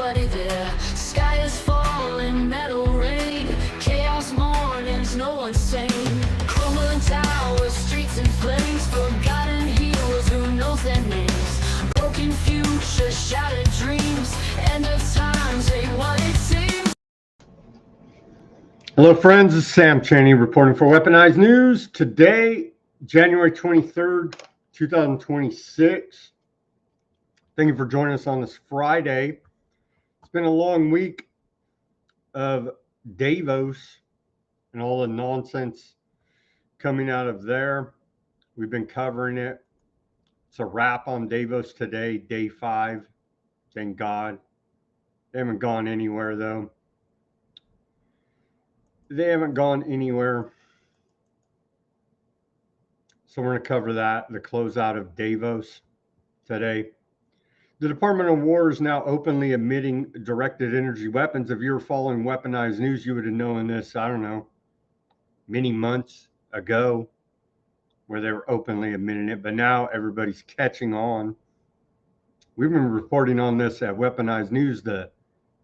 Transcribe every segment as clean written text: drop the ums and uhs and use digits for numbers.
nobody there. Sky is falling, metal rain, chaos mornings, no one's sane. Crumbling towers, streets in flames, forgotten heroes, who knows their names. Broken future, shattered dreams, end of times ain't what it seems. Hello friends, this is Sam Chaney reporting for Weaponized News. Today, January 23rd, 2026. Thank you for joining us on this Friday. It's been a long week of DAVOS and all the nonsense coming out of there. We've been covering it. It's a wrap on DAVOS today, day 5. Thank God. They haven't gone anywhere though. They haven't gone anywhere. So we're going to cover that, the closeout of DAVOS today. The Department of War is now openly admitting directed energy weapons. If you were following Weaponized News, you would have known this, I don't know, many months ago, where they were openly admitting it. But now everybody's catching on. We've been reporting on this at Weaponized News, the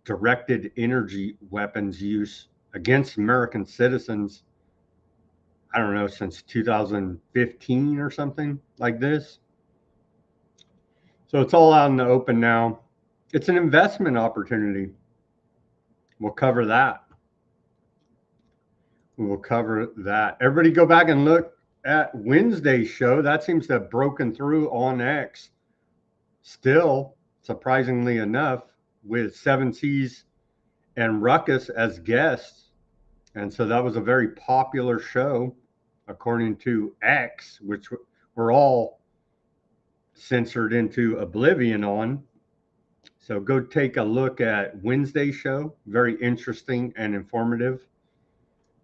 directed energy weapons use against American citizens, I don't know, since 2015 or something like this. So it's all out in the open now. It's an investment opportunity. We'll cover that. We will cover that. Everybody go back and look at Wednesday's show. That seems to have broken through on X. Still, surprisingly enough, with 7Cs and Ruckus as guests. And so that was a very popular show, according to X, which we're all censored into oblivion on. So go take a look at Wednesday's show. Very interesting and informative.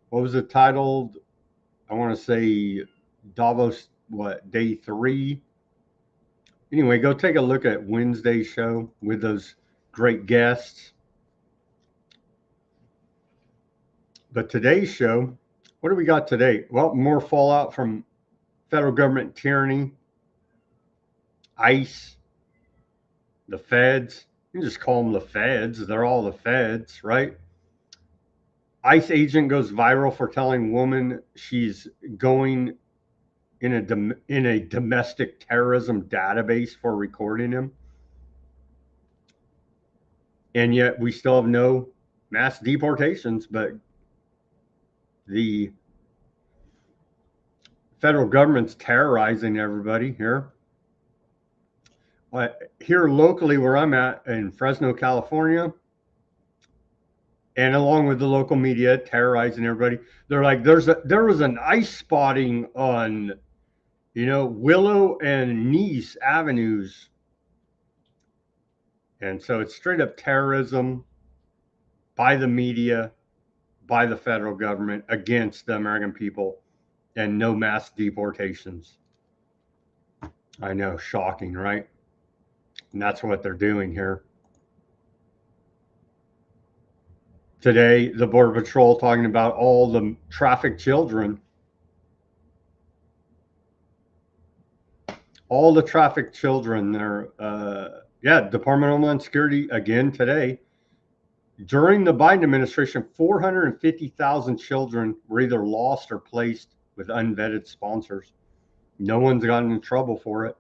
What was it titled? I want to say Davos, day 3. Anyway, go take a look at Wednesday's show with those great guests. But today's show, what do we got today? Well, more fallout from federal government tyranny, ICE, the feds. You can just call them the feds. They're all the feds, right? ICE agent goes viral for telling woman she's going in a domestic terrorism database for recording him. And yet we still have no mass deportations, but the federal government's terrorizing everybody here. Here locally where I'm at in Fresno, California, and along with the local media terrorizing everybody, they're like, there was an ICE spotting on, Willow and Nice Avenues. And so it's straight up terrorism by the media, by the federal government against the American people, and no mass deportations. I know, shocking, right? And that's what they're doing here. Today, the Border Patrol talking about all the trafficked children. All the trafficked children, they're, Department of Homeland Security again today. During the Biden administration, 450,000 children were either lost or placed with unvetted sponsors. No one's gotten in trouble for it.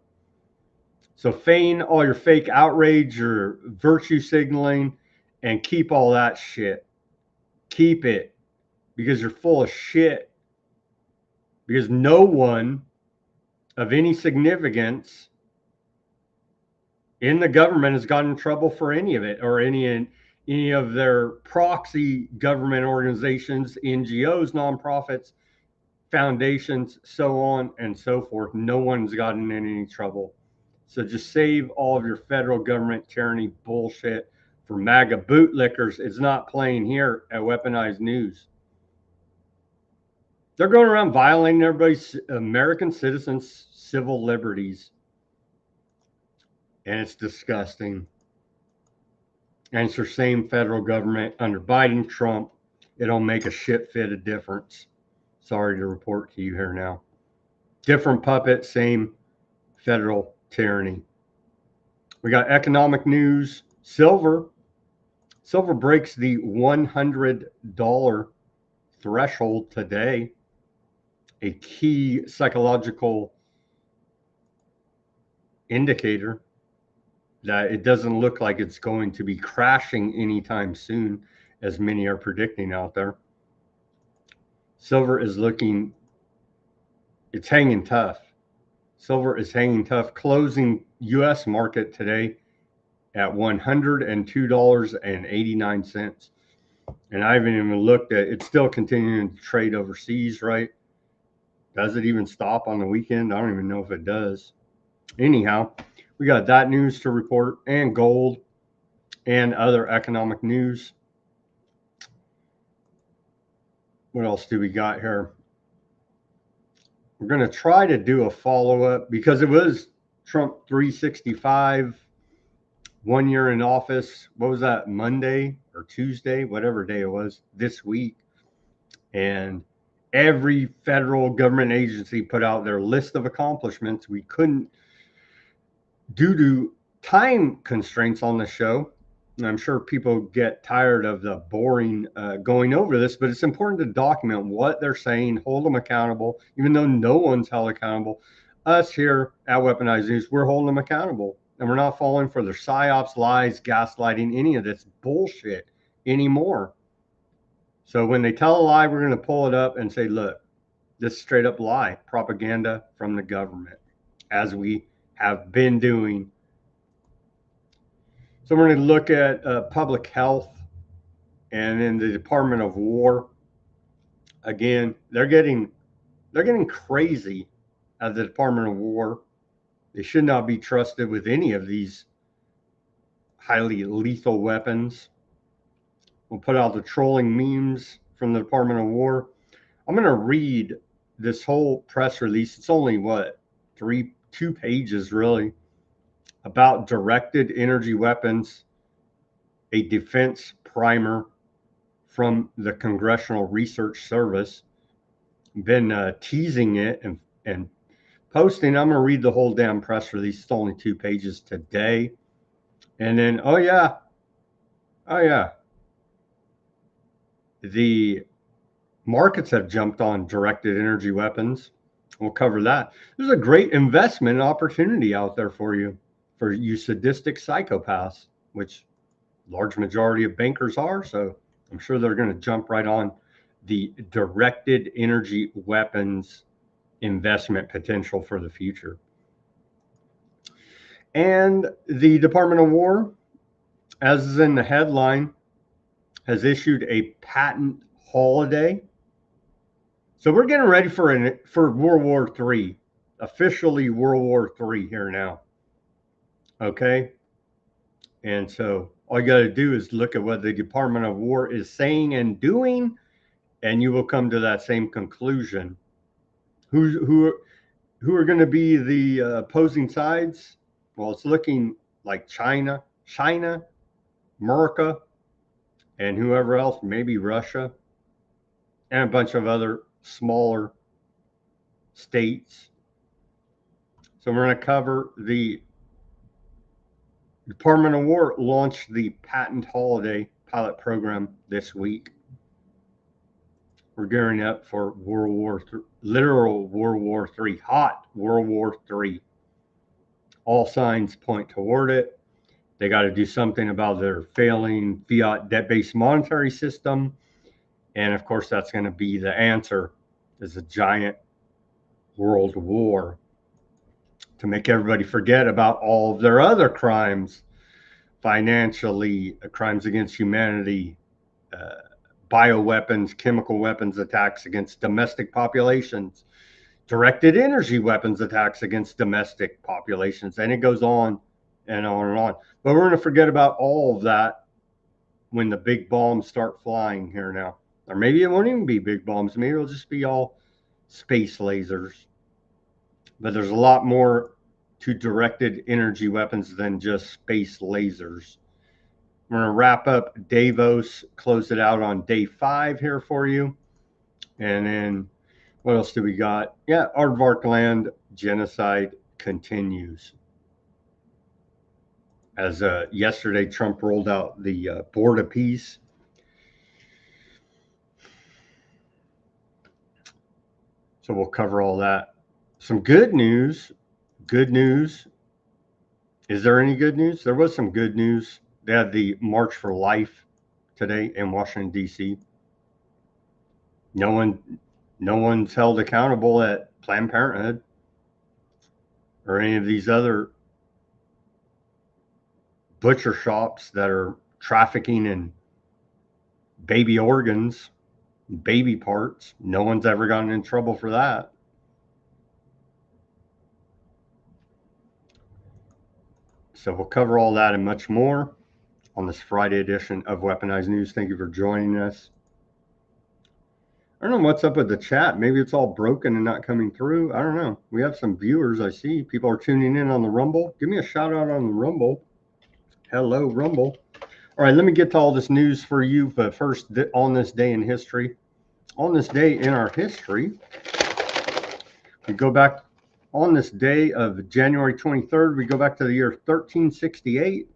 So feign all your fake outrage, your virtue signaling, and keep all that shit. Keep it, because you're full of shit. Because no one of any significance in the government has gotten in trouble for any of it, or any of their proxy government organizations, NGOs, nonprofits, foundations, so on and so forth. No one's gotten in any trouble. So just save all of your federal government tyranny bullshit for MAGA bootlickers. It's not playing here at Weaponized News. They're going around violating everybody's American citizens' civil liberties. And it's disgusting. And it's the same federal government under Biden, Trump. It don't make a shit fit of difference. Sorry to report to you here now. Different puppet, same federal tyranny. We got economic news. Silver Silver breaks the $100 threshold today, a key psychological indicator that it doesn't look like it's going to be crashing anytime soon, as many are predicting out there. Silver is looking, it's hanging tough. Silver is hanging tough, closing U.S. market today at $102.89. And I haven't even looked at, it's still continuing to trade overseas, right? Does it even stop on the weekend? I don't even know if it does. Anyhow, we got that news to report, and gold and other economic news. What else do we got here? We're going to try to do a follow-up because it was Trump 365, 1 year in office. What was that, Monday or Tuesday, whatever day it was, this week. And every federal government agency put out their list of accomplishments. We couldn't, due to time constraints on the show, and I'm sure people get tired of the boring going over this, but it's important to document what they're saying, hold them accountable, even though no one's held accountable. Us here at Weaponized News, we're holding them accountable, and we're not falling for their psyops, lies, gaslighting, any of this bullshit anymore. So when they tell a lie, we're going to pull it up and say, look, this is straight up lie, propaganda from the government, as we have been doing. So we're going to look at public health, and then the Department of War. Again, they're getting crazy at the Department of War. They should not be trusted with any of these highly lethal weapons. We'll put out the trolling memes from the Department of War. I'm going to read this whole press release. It's only what, 2 pages really, about directed energy weapons, a defense primer from the Congressional Research Service. Been teasing it and posting. I'm going to read the whole damn press release. It's only 2 pages today. And then, oh yeah, the markets have jumped on directed energy weapons. We'll cover that. There's a great investment opportunity out there for you sadistic psychopaths, which large majority of bankers are. So I'm sure they're going to jump right on the directed energy weapons investment potential for the future. And the Department of War, as is in the headline, has issued a patent holiday. So we're getting ready for World War III, officially World War III here now. Okay. And so all you got to do is look at what the Department of War is saying and doing, and you will come to that same conclusion. Who are going to be the opposing sides? Well, it's looking like China, America, and whoever else, maybe Russia, and a bunch of other smaller states. So we're going to cover the Department of War launched the patent holiday pilot program this week. We're gearing up for World War III, literal World War III, hot World War III. All signs point toward it. They got to do something about their failing fiat debt-based monetary system. And of course, that's going to be the answer, is a giant world war to make everybody forget about all of their other crimes, financially, crimes against humanity, bioweapons, chemical weapons attacks against domestic populations, directed energy weapons attacks against domestic populations, and it goes on and on and on. But we're going to forget about all of that when the big bombs start flying here now. Or maybe it won't even be big bombs. Maybe it'll just be all space lasers. But there's a lot more to directed energy weapons than just space lasers. We're going to wrap up DAVOS, close it out on day 5 here for you. And then what else do we got? Yeah, aardvark land genocide continues. as yesterday Trump rolled out the board of peace. So we'll cover all that. Some good news. Good news. Is there any good news? There was some good news. They had the March for Life today in Washington, D.C. No one's held accountable at Planned Parenthood or any of these other butcher shops that are trafficking in baby organs, baby parts. No one's ever gotten in trouble for that. So we'll cover all that and much more on this Friday edition of Weaponized News. Thank you for joining us. I don't know what's up with the chat. Maybe it's all broken and not coming through. I don't know. We have some viewers. I see people are tuning in on the Rumble. Give me a shout out on the Rumble. Hello, Rumble. All right, let me get to all this news for you. But first, on this day in history, on this day in our history, we go back on this day of January 23rd. We go back to the year 1368.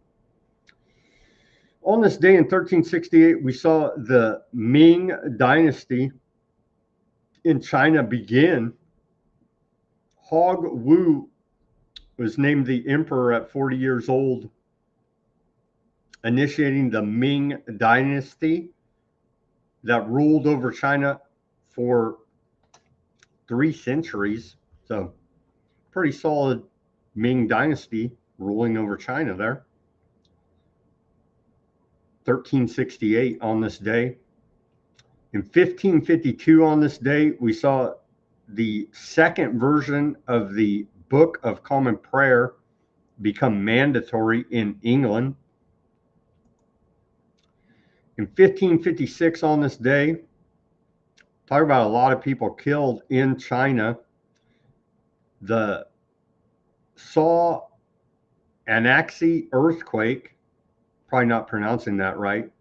On this day in 1368, we saw the Ming Dynasty in China begin. Hog Wu was named the emperor at 40 years old, initiating the Ming Dynasty that ruled over China for 3 centuries. So pretty solid Ming Dynasty ruling over China there. 1368 on this day. In 1552 on this day, we saw the second version of the Book of Common Prayer become mandatory in England. In 1556 on this day, talk about a lot of people killed in China. The Anaxi earthquake, probably not pronouncing that right,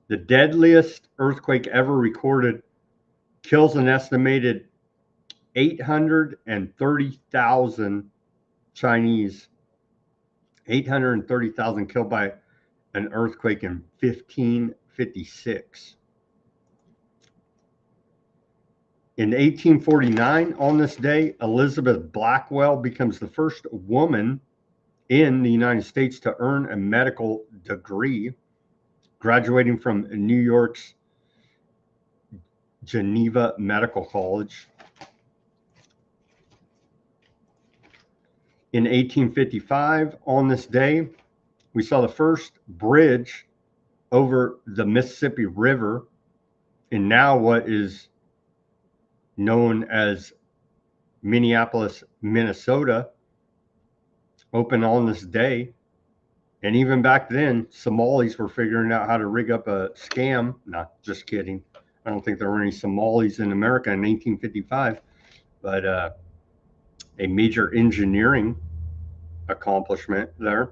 the deadliest earthquake ever recorded, kills an estimated 830,000 Chinese. 830,000 killed by an earthquake in 1556. In 1849, on this day, Elizabeth Blackwell becomes the first woman in the United States to earn a medical degree, graduating from New York's Geneva Medical College. In 1855, on this day, we saw the first bridge over the Mississippi River in now what is known as Minneapolis, Minnesota, open on this day. And even back then, Somalis were figuring out how to rig up a scam. Nah, just kidding. I don't think there were any Somalis in America in 1855, but a major engineering accomplishment there,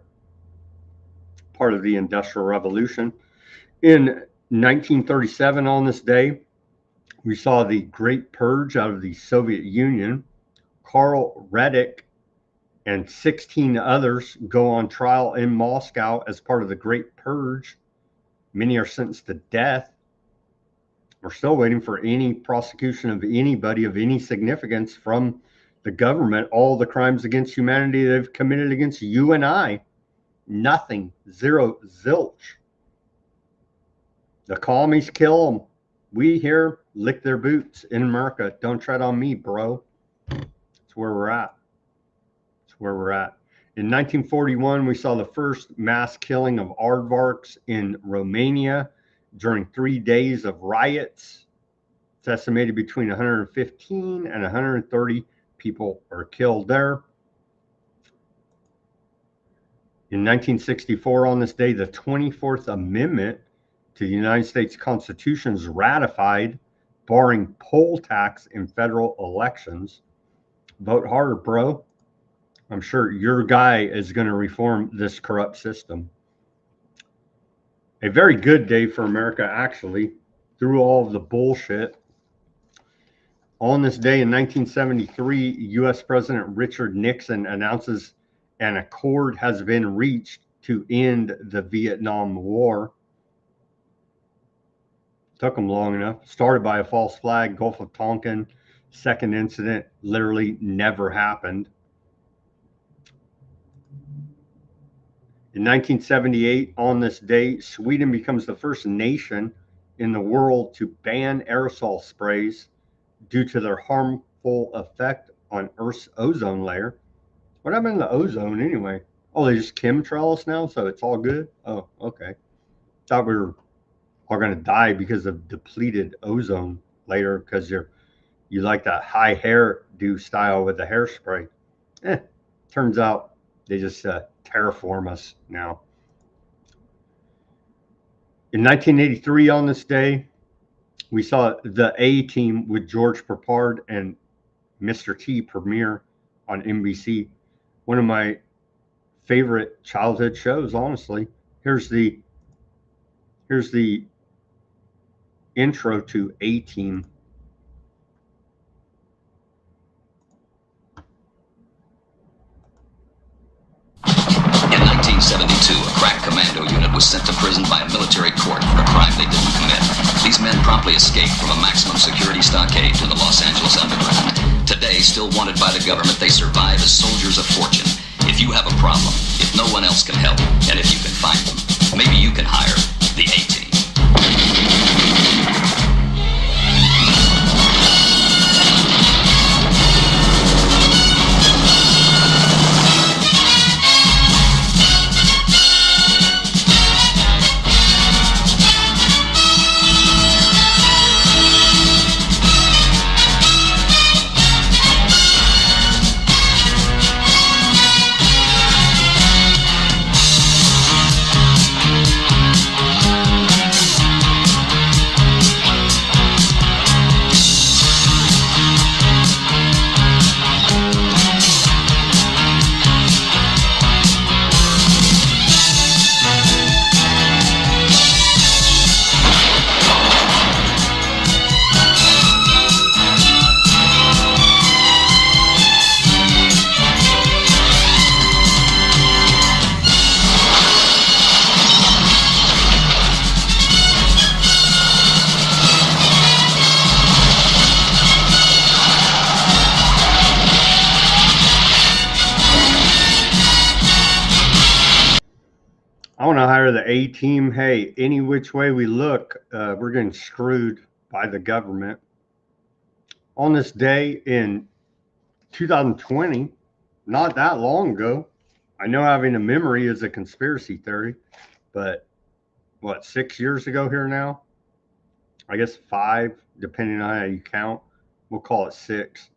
part of the Industrial Revolution. In 1937, on this day, we saw the Great Purge out of the Soviet Union. Karl Reddick and 16 others go on trial in Moscow as part of the Great Purge. Many are sentenced to death. We're still waiting for any prosecution of anybody of any significance from the government. All the crimes against humanity they've committed against you and I, nothing, zero, zilch. The commies kill them. We here lick their boots in America. Don't tread on me, bro. That's where we're at. Where we're at. In 1941, we saw the first mass killing of aardvarks in Romania during 3 days of riots. It's estimated between 115 and 130 people are killed there. In 1964, on this day, the 24th Amendment to the United States Constitution is ratified, barring poll tax in federal elections. Vote harder, bro. I'm sure your guy is going to reform this corrupt system. A very good day for America, actually, through all of the bullshit. On this day in 1973, U.S. President Richard Nixon announces an accord has been reached to end the Vietnam War. Took them long enough. Started by a false flag, Gulf of Tonkin. Second incident literally never happened. In 1978, on this day, Sweden becomes the first nation in the world to ban aerosol sprays due to their harmful effect on Earth's ozone layer. What happened to the ozone anyway? Oh, they just chemtrail us now, so it's all good? Oh, okay. Thought we were all going to die because of depleted ozone layer because you like that high hairdo style with the hairspray. Turns out they just terraform us now. In 1983, on this day, we saw the A-Team with George Peppard and Mr. T premiere on NBC. One of my favorite childhood shows, honestly. Here's the intro to A-Team. In 1972, a crack commando unit was sent to prison by a military court for a crime they didn't commit. These men promptly escaped from a maximum security stockade to the Los Angeles underground. Today, still wanted by the government, they survive as soldiers of fortune. If you have a problem, if no one else can help, and if you can find them, maybe you can hire the A-Team. I want to hire the A-Team. Hey, any which way we look, we're getting screwed by the government. On this day in 2020, not that long ago, I know having a memory is a conspiracy theory, but what, 6 years ago here now? I guess 5, depending on how you count. We'll call it 6.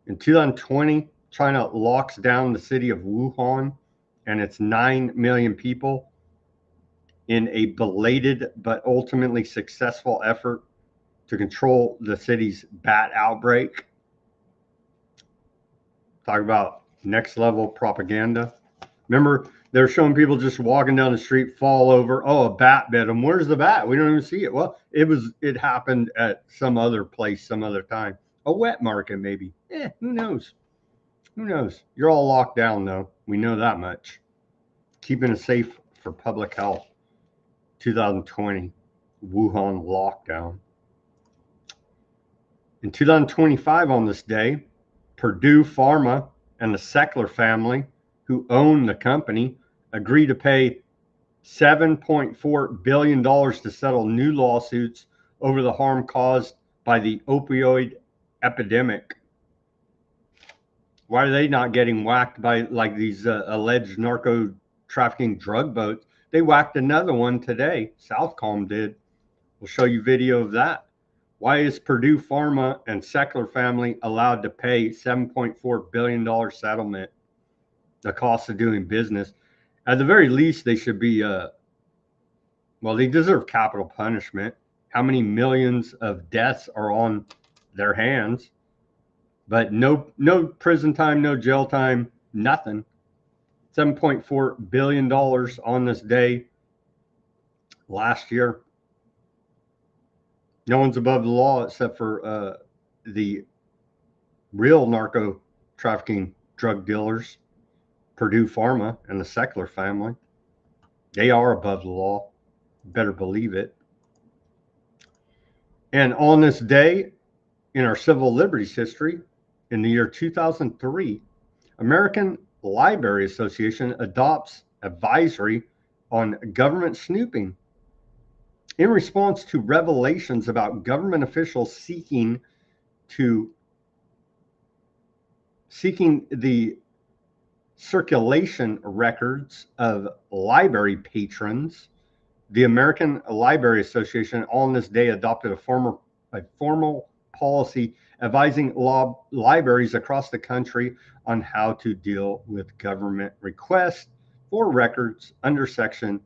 In 2020, China locks down the city of Wuhan and its 9 million people in a belated but ultimately successful effort to control the city's bat outbreak. Talk about next level propaganda. Remember, they're showing people just walking down the street, fall over. Oh, a bat bit them. Where's the bat? We don't even see it. Well, it happened at some other place, some other time. A wet market, maybe. Who knows? Who knows? You're all locked down, though. We know that much. Keeping it safe for public health. 2020, Wuhan lockdown. In 2025, on this day, Purdue Pharma and the Sackler family, who own the company, agreed to pay $7.4 billion to settle new lawsuits over the harm caused by the opioid epidemic. Why are they not getting whacked by like these alleged narco trafficking drug boats? They whacked another one today. Southcom did. We'll show you video of that. Why is Purdue Pharma and Sackler family allowed to pay $7.4 billion settlement, the cost of doing business? At the very least, they should be, well, they deserve capital punishment. How many millions of deaths are on their hands? But no prison time, no jail time, nothing. $7.4 billion on this day last year. No one's above the law except for the real narco trafficking drug dealers, Purdue Pharma and the Sackler family. They are above the law. Better believe it. And on this day in our civil liberties history, in the year 2003, American Library Association adopts advisory on government snooping in response to revelations about government officials seeking the circulation records of library patrons. The American Library Association on this day adopted a formal policy advising libraries across the country on how to deal with government requests for records under Section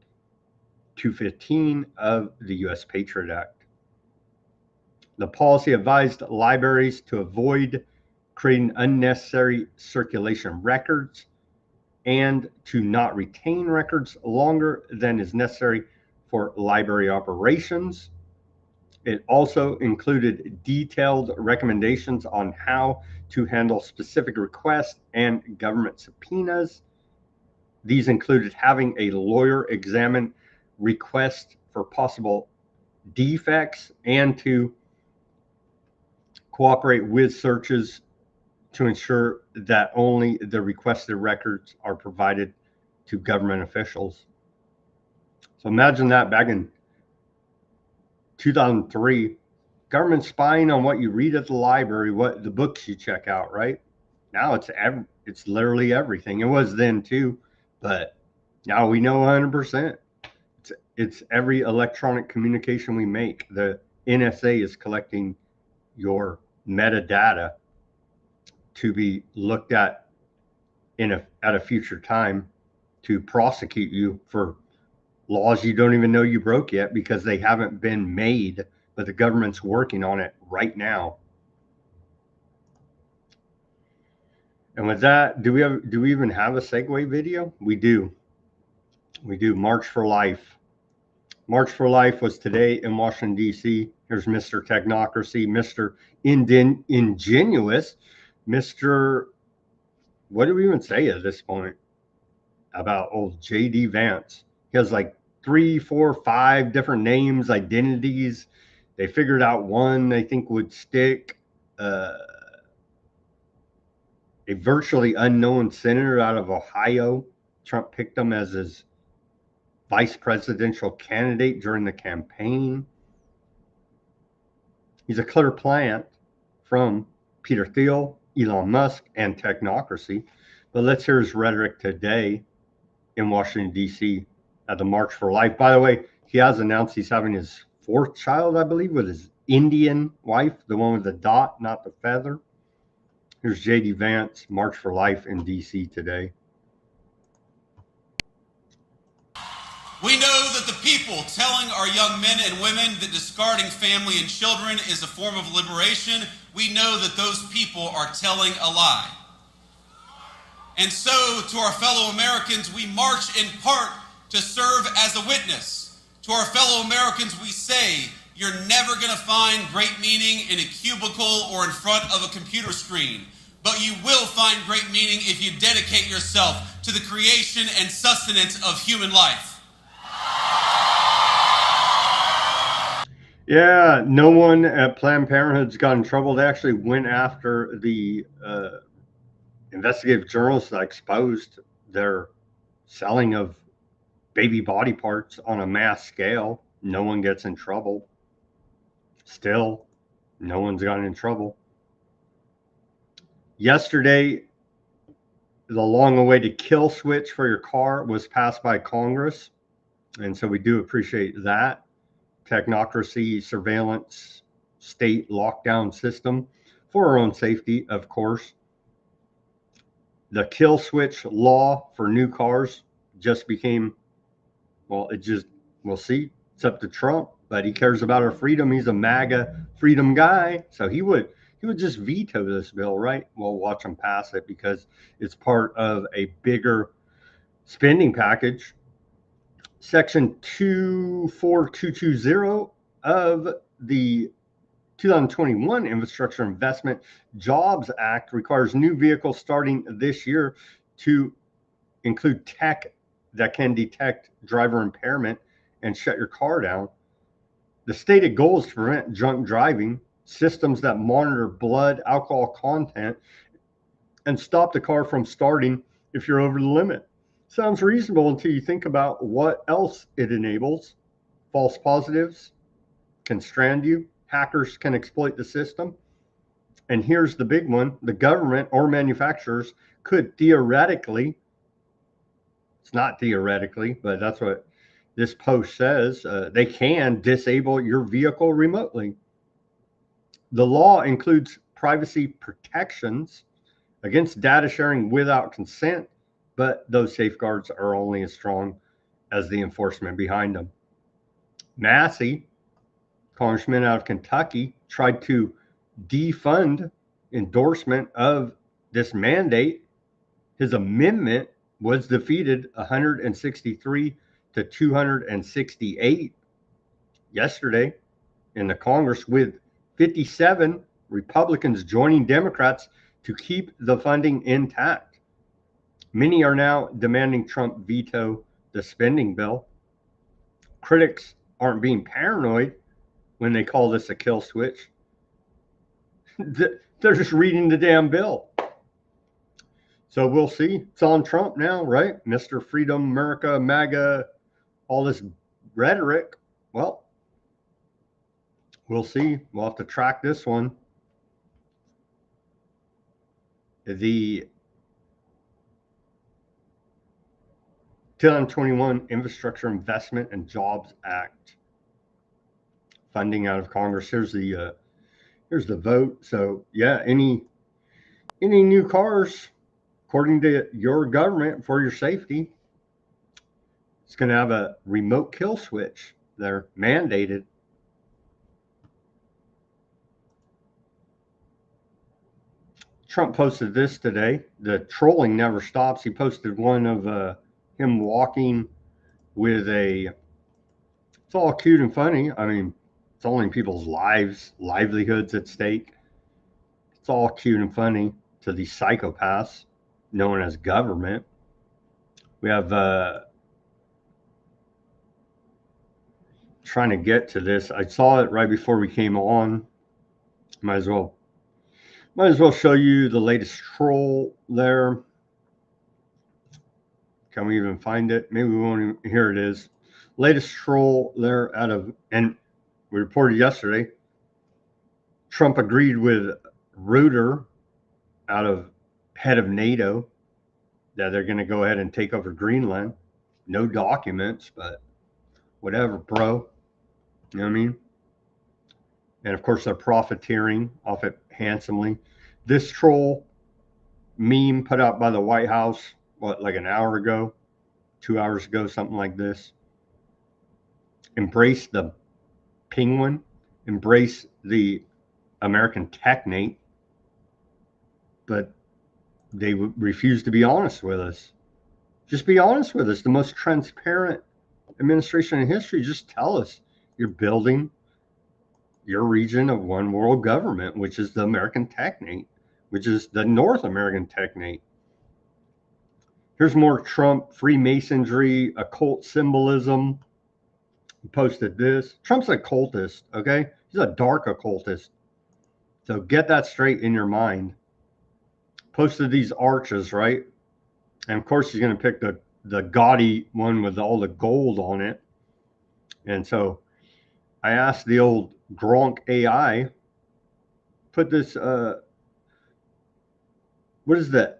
215 of the U.S. Patriot Act. The policy advised libraries to avoid creating unnecessary circulation records and to not retain records longer than is necessary for library operations. It also included detailed recommendations on how to handle specific requests and government subpoenas. These included having a lawyer examine requests for possible defects and to cooperate with searches to ensure that only the requested records are provided to government officials. So imagine that back in 2003, government spying on what you read at the library, what the books you check out, right? Now it's literally everything. It was then too, but now we know 100%. It's every electronic communication we make. The NSA is collecting your metadata to be looked at at a future time to prosecute you for laws you don't even know you broke yet because they haven't been made, but the government's working on it right now. And with that, do we even have a segue video? We do. March for Life. March for Life was today in Washington, D.C. Here's Mr. Technocracy, Mr. Ingenuous, Mr. What do we even say at this point about old J.D. Vance? He has like 3, 4, 5 different names, identities. They figured out one they think would stick. A virtually unknown senator out of Ohio. Trump picked him as his vice presidential candidate during the campaign. He's a clear plant from Peter Thiel, Elon Musk, and Technocracy. But let's hear his rhetoric today in Washington, D.C. at the March for Life. By the way, he has announced he's having his 4th child, I believe, with his Indian wife, the one with the dot, not the feather. Here's J.D. Vance, March for Life in D.C. today. We know that the people telling our young men and women that discarding family and children is a form of liberation, we know that those people are telling a lie. And so, to our fellow Americans, we march in part to serve as a witness. To our fellow Americans, we say, you're never going to find great meaning in a cubicle or in front of a computer screen. But you will find great meaning if you dedicate yourself to the creation and sustenance of human life. Yeah, no one at Planned Parenthood's got in trouble. They actually went after the investigative journalists that exposed their selling of baby body parts on a mass scale. No one gets in trouble. Still, no one's gotten in trouble. Yesterday, the long-awaited kill switch for your car was passed by Congress, and so we do appreciate that. Technocracy, surveillance, state lockdown system for our own safety, of course. The kill switch law for new cars just became, well, we'll see. It's up to Trump, but he cares about our freedom. He's a MAGA freedom guy, so he would just veto this bill, right? We'll watch him pass it because it's part of a bigger spending package. Section 24220 of the 2021 Infrastructure Investment Jobs Act requires new vehicles starting this year to include tech that can detect driver impairment and shut your car down. The stated goal is to prevent drunk driving, systems that monitor blood alcohol content, and stop the car from starting if you're over the limit. Sounds reasonable until you think about what else it enables. False positives can strand you. Hackers can exploit the system. And here's the big one. The government or manufacturers could theoretically, it's not theoretically, but that's what this post says, they can disable your vehicle remotely. The law includes privacy protections against data sharing without consent, but those safeguards are only as strong as the enforcement behind them. Massey, congressman out of Kentucky, tried to defund endorsement of this mandate. His amendment was defeated 163 to 268 yesterday in the Congress, with 57 Republicans joining Democrats to keep the funding intact. Many are now demanding Trump veto the spending bill. Critics aren't being paranoid when they call this a kill switch. They're just reading the damn bill. So we'll see. It's on Trump now, right? Mr. Freedom, America, MAGA, all this rhetoric. Well, we'll see. We'll have to track this one. The 2021 Infrastructure Investment and Jobs Act funding out of Congress. Here's the vote. So yeah, any new cars, according to your government, for your safety, it's going to have a remote kill switch. They're mandated. Trump posted this today. The trolling never stops. He posted one of him walking with it's all cute and funny. I mean, it's only people's livelihoods at stake. It's all cute and funny to these psychopaths known as government. We have trying to get to this. I saw it right before we came on. Might as well show you the latest troll there. Can we even find it? Maybe we won't even. Here it is. Latest troll there out of, and we reported yesterday, Trump agreed with Rutte out of head of NATO that they're going to go ahead and take over Greenland. No documents, but whatever, bro. You know what I mean? And of course, they're profiteering off it handsomely. This troll meme put out by the White House, like an hour ago, 2 hours ago, something like this. Embrace the penguin, embrace the American technate, but they refuse to be honest with us. Just be honest with us. The most transparent administration in history. Just tell us you're building your region of one world government, which is the American technate, which is the North American technate. Here's more Trump Freemasonry, occult symbolism. He posted this. Trump's a cultist, okay? He's a dark occultist. So get that straight in your mind. Posted these arches, right? And of course, he's going to pick the gaudy one with all the gold on it. And so I asked the old Gronk AI, put this, what is that?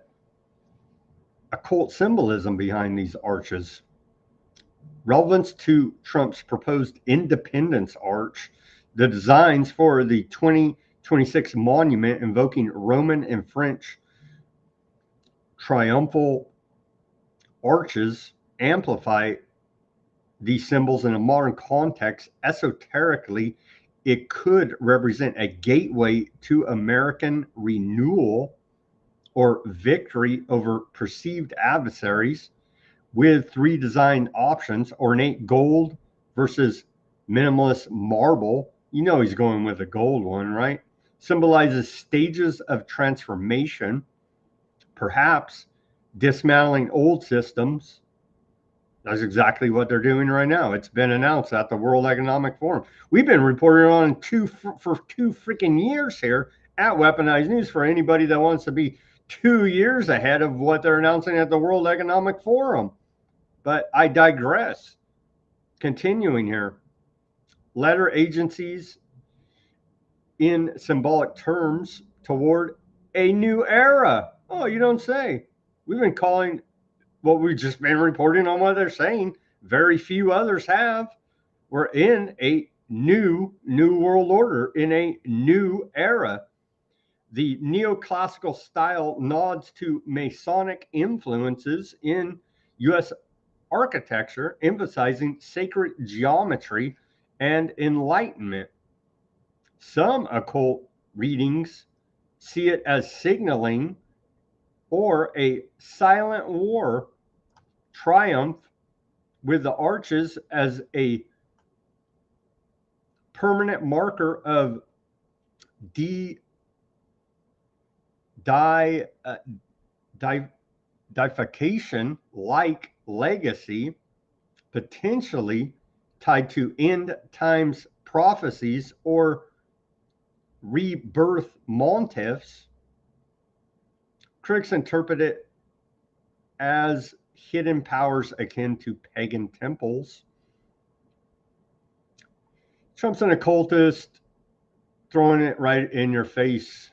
Occult symbolism behind these arches. Relevance to Trump's proposed Independence Arch, the designs for the 2026 monument invoking Roman and French triumphal arches amplify these symbols in a modern context. Esoterically, it could represent a gateway to American renewal or victory over perceived adversaries, with three design options: ornate gold versus minimalist marble. You know he's going with the gold one, right? Symbolizes stages of transformation, perhaps dismantling old systems That's exactly what they're doing right now. It's been announced at the World Economic Forum. We've been reporting on for 2 freaking years here at Weaponized News for anybody that wants to be 2 years ahead of what they're announcing at the World Economic Forum. But I digress. Continuing here. Letter agencies in symbolic terms toward a new era. Oh, you don't say. We've been calling what we've just been reporting on what they're saying. Very few others have. We're in a new world order, in a new era. The neoclassical style nods to Masonic influences in U.S. architecture, emphasizing sacred geometry and enlightenment. Some occult readings see it as signaling or a silent war triumph, with the arches as a permanent marker of deification like legacy, potentially tied to end times prophecies or rebirth motifs. Critics interpret it as hidden powers akin to pagan temples. Trump's an occultist, throwing it right in your face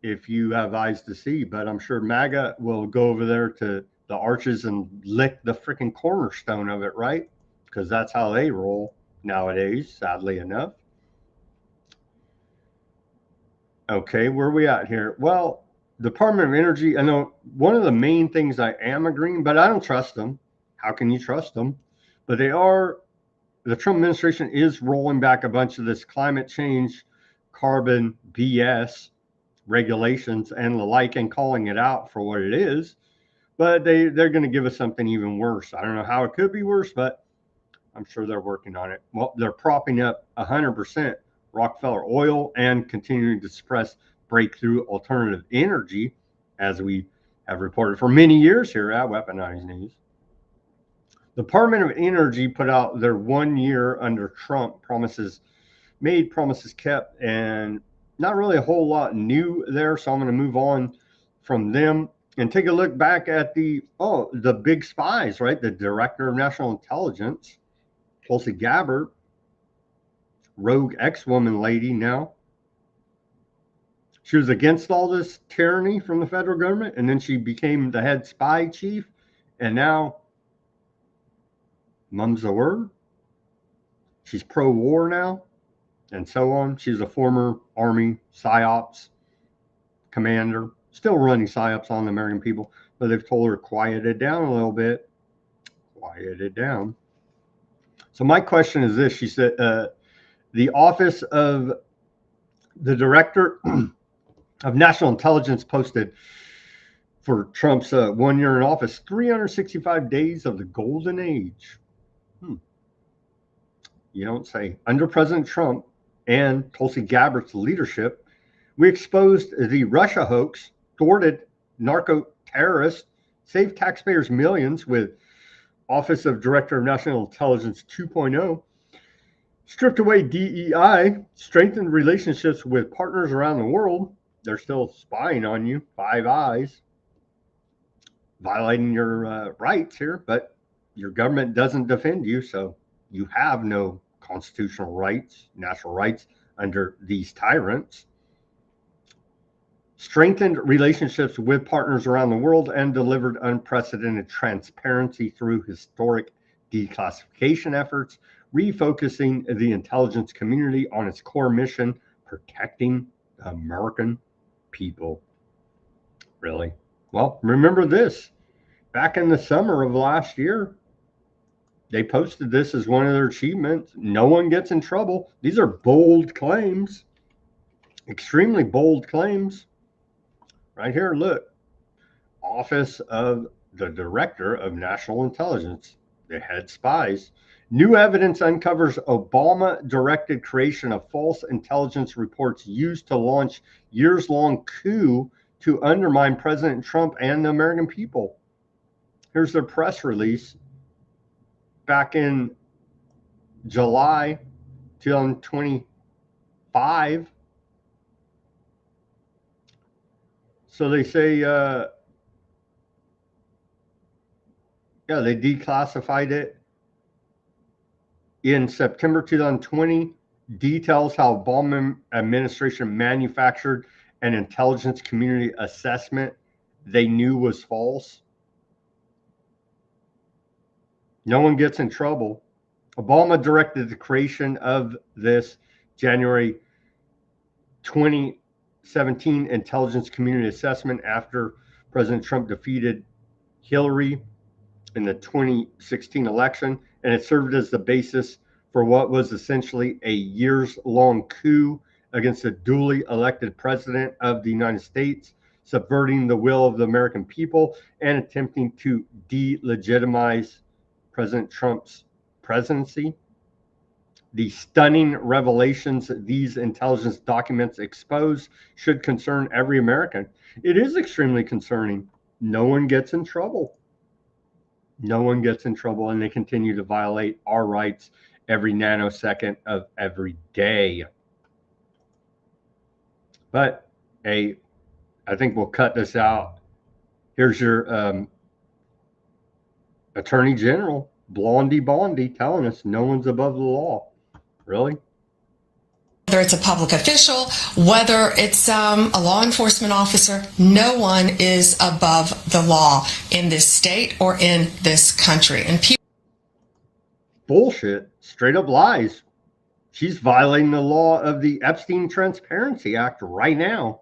if you have eyes to see. But I'm sure MAGA will go over there to the arches and lick the freaking cornerstone of it, right? Because that's how they roll nowadays, sadly enough. Okay, where are we at here? Well, Department of Energy, I know one of the main things I am agreeing, but I don't trust them. How can you trust them? But the Trump administration is rolling back a bunch of this climate change, carbon BS regulations and the like, and calling it out for what it is. But they're going to give us something even worse. I don't know how it could be worse, but I'm sure they're working on it. Well, they're propping up 100% Rockefeller oil and continuing to suppress breakthrough alternative energy, as we have reported for many years here at Weaponized News. The Department of Energy put out their 1 year under Trump promises kept, and not really a whole lot new there. So I'm going to move on from them and take a look back at the big spies, right? The Director of National Intelligence, Tulsi Gabbard, rogue ex-woman lady now. She was against all this tyranny from the federal government, and then she became the head spy chief, and now mum's the word. She's pro-war now, and so on. She's a former Army PSYOPs commander, still running PSYOPs on the American people, but they've told her quiet it down a little bit. Quiet it down. So my question is this. She said the Office of the Director of National Intelligence posted for Trump's 1 year in office, 365 days of the golden age. You don't say. Under President Trump and Tulsi Gabbard's leadership, we exposed the Russia hoax, thwarted narco terrorists, saved taxpayers millions with Office of Director of National Intelligence 2.0, stripped away DEI, strengthened relationships with partners around the world. They're still spying on you, Five Eyes, violating your rights here, but your government doesn't defend you, so you have no constitutional rights, natural rights under these tyrants. Strengthened relationships with partners around the world and delivered unprecedented transparency through historic declassification efforts, refocusing the intelligence community on its core mission, protecting the American people. Really? Well, remember this. Back in the summer of last year, they posted this as one of their achievements. No one gets in trouble. These are bold claims, extremely bold claims. Right here, look. Office of the Director of National Intelligence, the head spies. New evidence uncovers Obama-directed creation of false intelligence reports used to launch years-long coup to undermine President Trump and the American people. Here's their press release. back in July 2025. So they say, yeah, they declassified it in September 2020. Details how Obama administration manufactured an intelligence community assessment they knew was false. No one gets in trouble. Obama directed the creation of this January 2017 intelligence community assessment after President Trump defeated Hillary in the 2016 election, and it served as the basis for what was essentially a years-long coup against a duly elected president of the United States, subverting the will of the American people and attempting to delegitimize President Trump's presidency. The stunning revelations these intelligence documents expose should concern every American. It is extremely concerning. No one gets in trouble. No one gets in trouble, and they continue to violate our rights every nanosecond of every day. But I think we'll cut this out. Here's your Attorney General, Blondie Bondy, telling us no one's above the law. Really? Whether it's a public official, whether it's a law enforcement officer, no one is above the law in this state or in this country. And people bullshit, straight up lies. She's violating the law of the Epstein Transparency Act right now.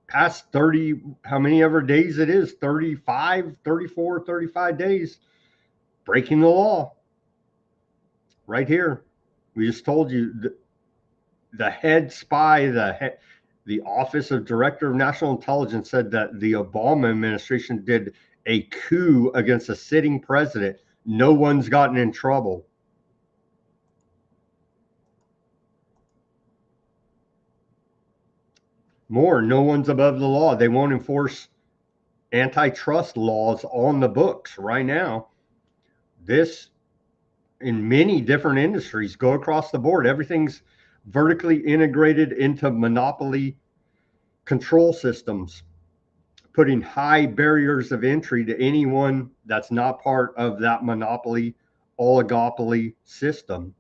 Past 30, how many ever days it is, 35, 34, 35 days, breaking the law. Right here. We just told you the head spy, the Office of Director of National Intelligence said that the Obama administration did a coup against a sitting president. No one's gotten in trouble. More, no one's above the law. They won't enforce antitrust laws on the books right now. This, in many different industries, go across the board. Everything's vertically integrated into monopoly control systems, putting high barriers of entry to anyone that's not part of that monopoly oligopoly system.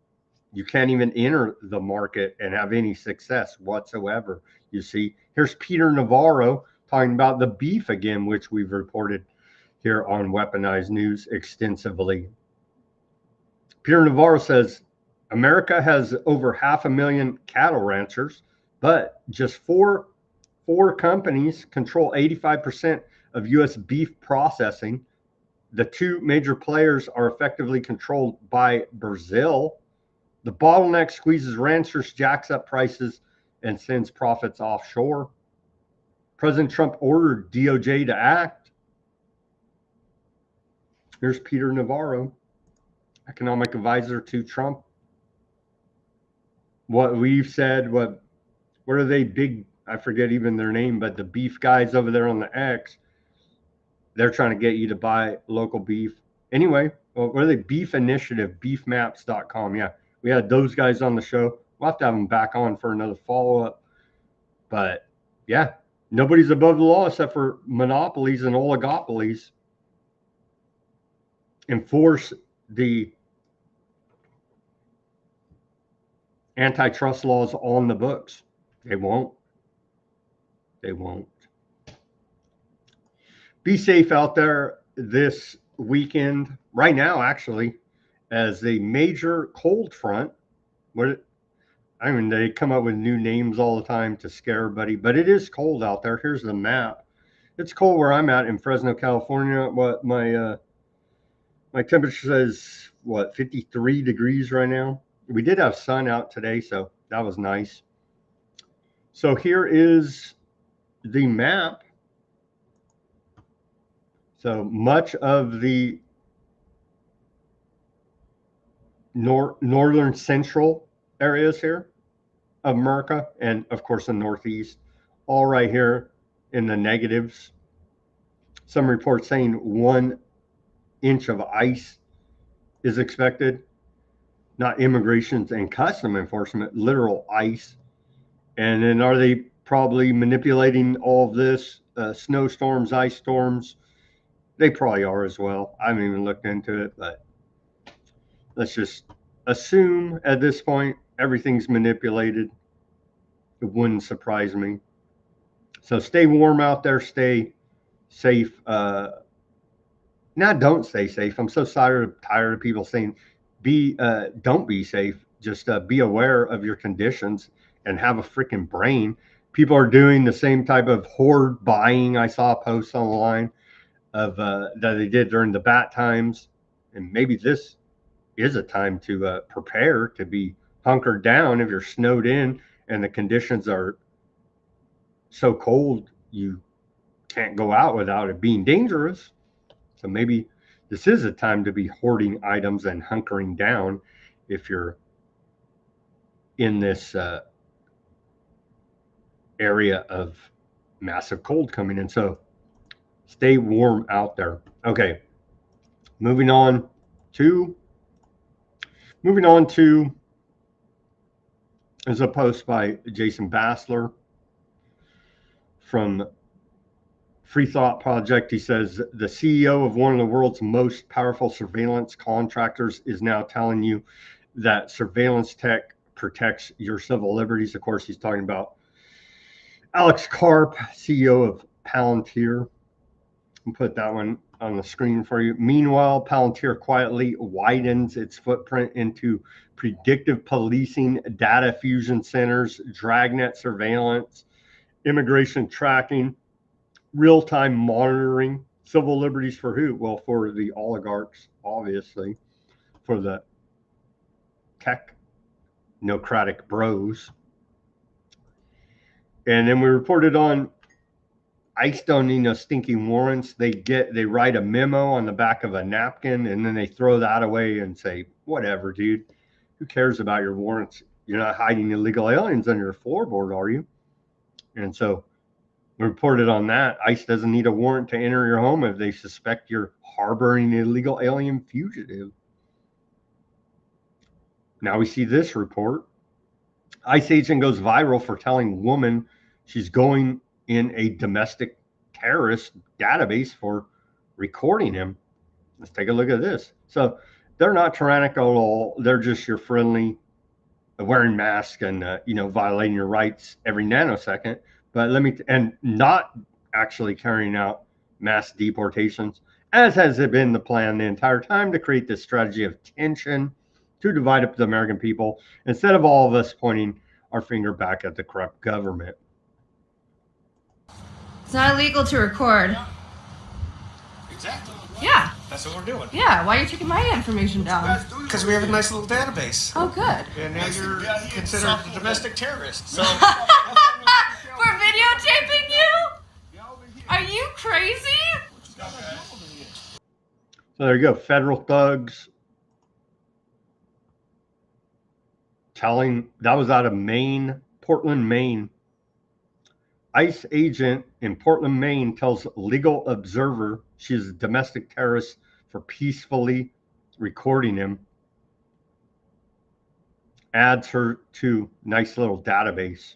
You can't even enter the market and have any success whatsoever. You see, here's Peter Navarro talking about the beef again, which we've reported here on Weaponized News extensively. Peter Navarro says, America has over 500,000 cattle ranchers, but just four companies control 85% of U.S. beef processing. The two major players are effectively controlled by Brazil. The bottleneck squeezes ranchers, jacks up prices, and sends profits offshore. President Trump ordered DOJ to act. Here's Peter Navarro, economic advisor to Trump. What we've said, what are they big, I forget even their name, but the beef guys over there on the X, they're trying to get you to buy local beef. Anyway, what are they? Beef Initiative, beefmaps.com. Yeah, we had those guys on the show. We'll have to have them back on for another follow-up. But yeah, nobody's above the law except for monopolies and oligopolies. Enforce the antitrust laws on the books. They won't. They won't. Be safe out there this weekend, right now, actually, as a major cold front. They come up with new names all the time to scare everybody, but it is cold out there. Here's the map. It's cold where I'm at in Fresno, California. What my temperature says, 53 degrees right now. We did have sun out today, so that was nice. So here is the map. So much of the northern central areas here of America, and of course the Northeast, all right here in the negatives. Some reports saying 1 inch of ice is expected, not immigration and custom enforcement, literal ICE. And then are they probably manipulating all of this? Snowstorms, ice storms, they probably are as well. I haven't even looked into it, but let's just assume at this point everything's manipulated. It wouldn't surprise me. So stay warm out there, stay safe. Now don't stay safe. I'm so tired of people saying don't be safe. Just be aware of your conditions and have a freaking brain. People are doing the same type of hoard buying. I saw a post online of that they did during the bat times, and maybe this is a time to prepare to be hunkered down if you're snowed in and the conditions are so cold you can't go out without it being dangerous. So maybe this is a time to be hoarding items and hunkering down if you're in this area of massive cold coming in. So stay warm out there. Okay, moving on to is a post by Jason Bassler from Free Thought Project. He says the CEO of one of the world's most powerful surveillance contractors is now telling you that surveillance tech protects your civil liberties. Of course, he's talking about Alex Karp, CEO of Palantir. I'll put that one on the screen for you. Meanwhile, Palantir quietly widens its footprint into predictive policing, data fusion centers, dragnet surveillance, immigration tracking, real-time monitoring. Civil liberties for who? Well, for the oligarchs, obviously, for the technocratic bros. And then we reported on ICE don't need no stinking warrants. They write a memo on the back of a napkin and then they throw that away and say, whatever, dude. Who cares about your warrants? You're not hiding illegal aliens under your floorboard, are you? And so we reported on that. ICE doesn't need a warrant to enter your home if they suspect you're harboring an illegal alien fugitive. Now we see this report. ICE agent goes viral for telling woman she's going in a domestic terrorist database for recording him. Let's take a look at this. So they're not tyrannical at all. They're just your friendly, wearing masks and violating your rights every nanosecond. But and not actually carrying out mass deportations, as has been the plan the entire time, to create this strategy of tension to divide up the American people instead of all of us pointing our finger back at the corrupt government. It's not illegal to record. Exactly. Yeah. That's what we're doing. Yeah. Why are you taking my information down? Because we have a nice little database. Oh, good. And now you're considered a domestic terrorist. So For videotaping you? Are you crazy? So there you go. Federal thugs that was out of Maine, Portland, Maine. ICE agent in Portland, Maine tells Legal Observer she's a domestic terrorist for peacefully recording him. Adds her to nice little database.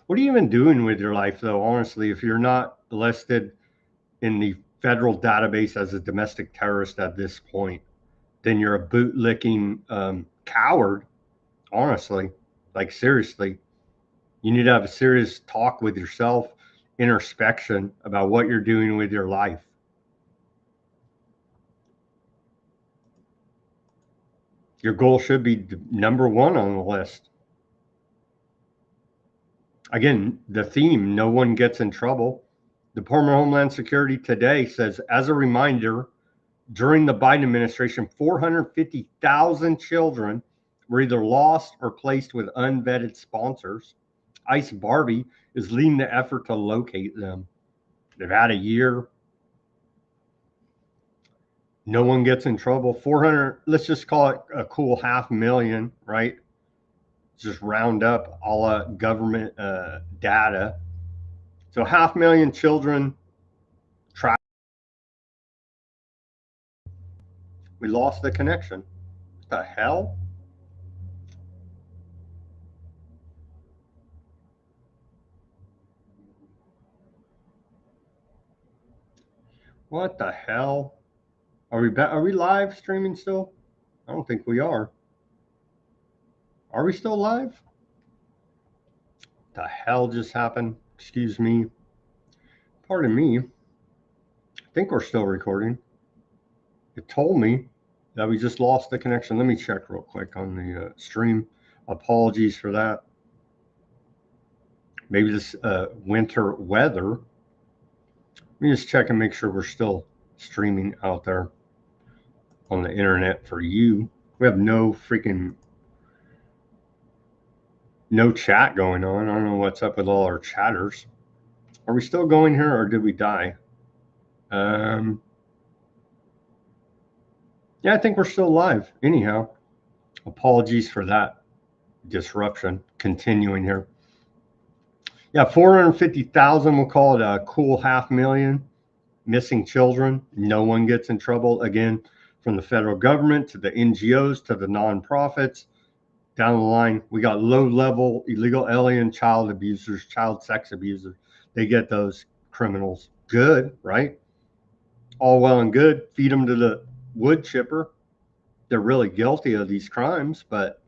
What are you even doing with your life, though, honestly, if you're not listed in the federal database as a domestic terrorist at this point? Then you're a bootlicking coward, honestly. Like, seriously. You need to have a serious talk with yourself, introspection about what you're doing with your life. Your goal should be number one on the list. Again, the theme, no one gets in trouble. Department of Homeland Security today says, as a reminder, during the Biden administration, 450,000 children were either lost or placed with unvetted sponsors. ICE Barbie is leading the effort to locate them. They've had a year. No one gets in trouble. 400, let's just call it a cool 500,000, right? Just round up all government data. So 500,000 children trapped. We lost the connection. What the hell? What the hell? Are we back? Are we live streaming still? I don't think we are. Are we still live? The hell just happened? Excuse me. Pardon me. I think we're still recording. It told me that we just lost the connection. Let me check real quick on the stream. Apologies for that. Maybe this winter weather. Let me just check and make sure we're still streaming out there on the internet for you. We have no chat going on. I don't know what's up with all our chatters. Are we still going here or did we die? Yeah, I think we're still live. Anyhow, apologies for that disruption. Continuing here. Yeah, 450,000, we'll call it a cool 500,000 missing children. No one gets in trouble. Again, from the federal government to the NGOs to the nonprofits. Down the line, we got low-level illegal alien child abusers, child sex abusers. They get those criminals. Good, right? All well and good. Feed them to the wood chipper. They're really guilty of these crimes, but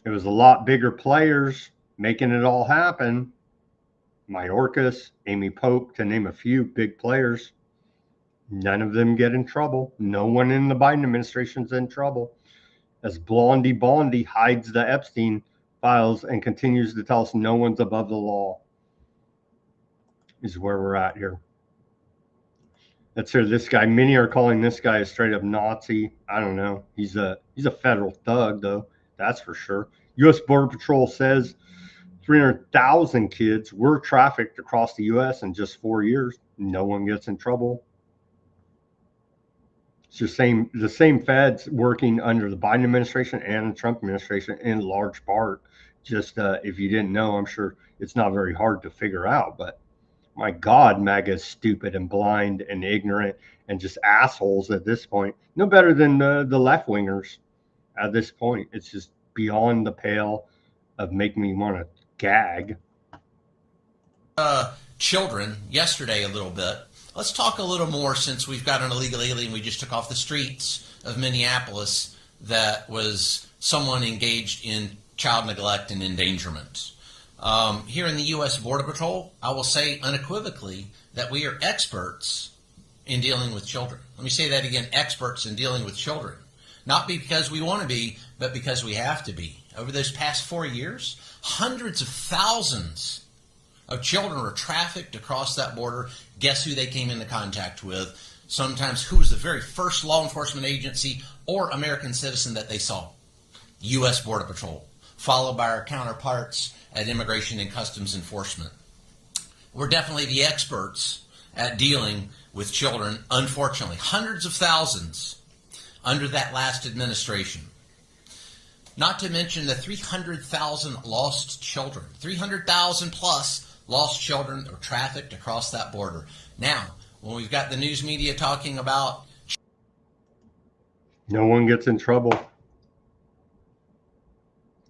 it was a lot bigger players making it all happen. Mayorkas, Amy Pope, to name a few big players. None of them get in trouble. No one in the Biden administration's in trouble. As Blondie Bondi hides the Epstein files and continues to tell us no one's above the law, is where we're at here. Let's hear this guy. Many are calling this guy a straight up Nazi. I don't know. He's a federal thug, though. That's for sure. U.S. Border Patrol says 300,000 kids were trafficked across the U.S. in just 4 years. No one gets in trouble. It's the same feds working under the Biden administration and the Trump administration in large part. Just if you didn't know, I'm sure it's not very hard to figure out. But my God, MAGA is stupid and blind and ignorant and just assholes at this point. No better than the left wingers at this point. It's just beyond the pale of making me want to gag. Children yesterday a little bit. Let's talk a little more since we've got an illegal alien we just took off the streets of Minneapolis that was someone engaged in child neglect and endangerment. Here in the U.S. Border Patrol, I will say unequivocally that we are experts in dealing with children. Let me say that again, experts in dealing with children. Not because we want to be, but because we have to be. Over those past 4 years, hundreds of thousands of children were trafficked across that border. Guess who they came into contact with? Sometimes who was the very first law enforcement agency or American citizen that they saw? U.S. Border Patrol, followed by our counterparts at Immigration and Customs Enforcement. We're definitely the experts at dealing with children, unfortunately. Hundreds of thousands under that last administration. Not to mention the 300,000 lost children. 300,000 plus lost children that were trafficked across that border. Now, when we've got the news media talking about... No one gets in trouble.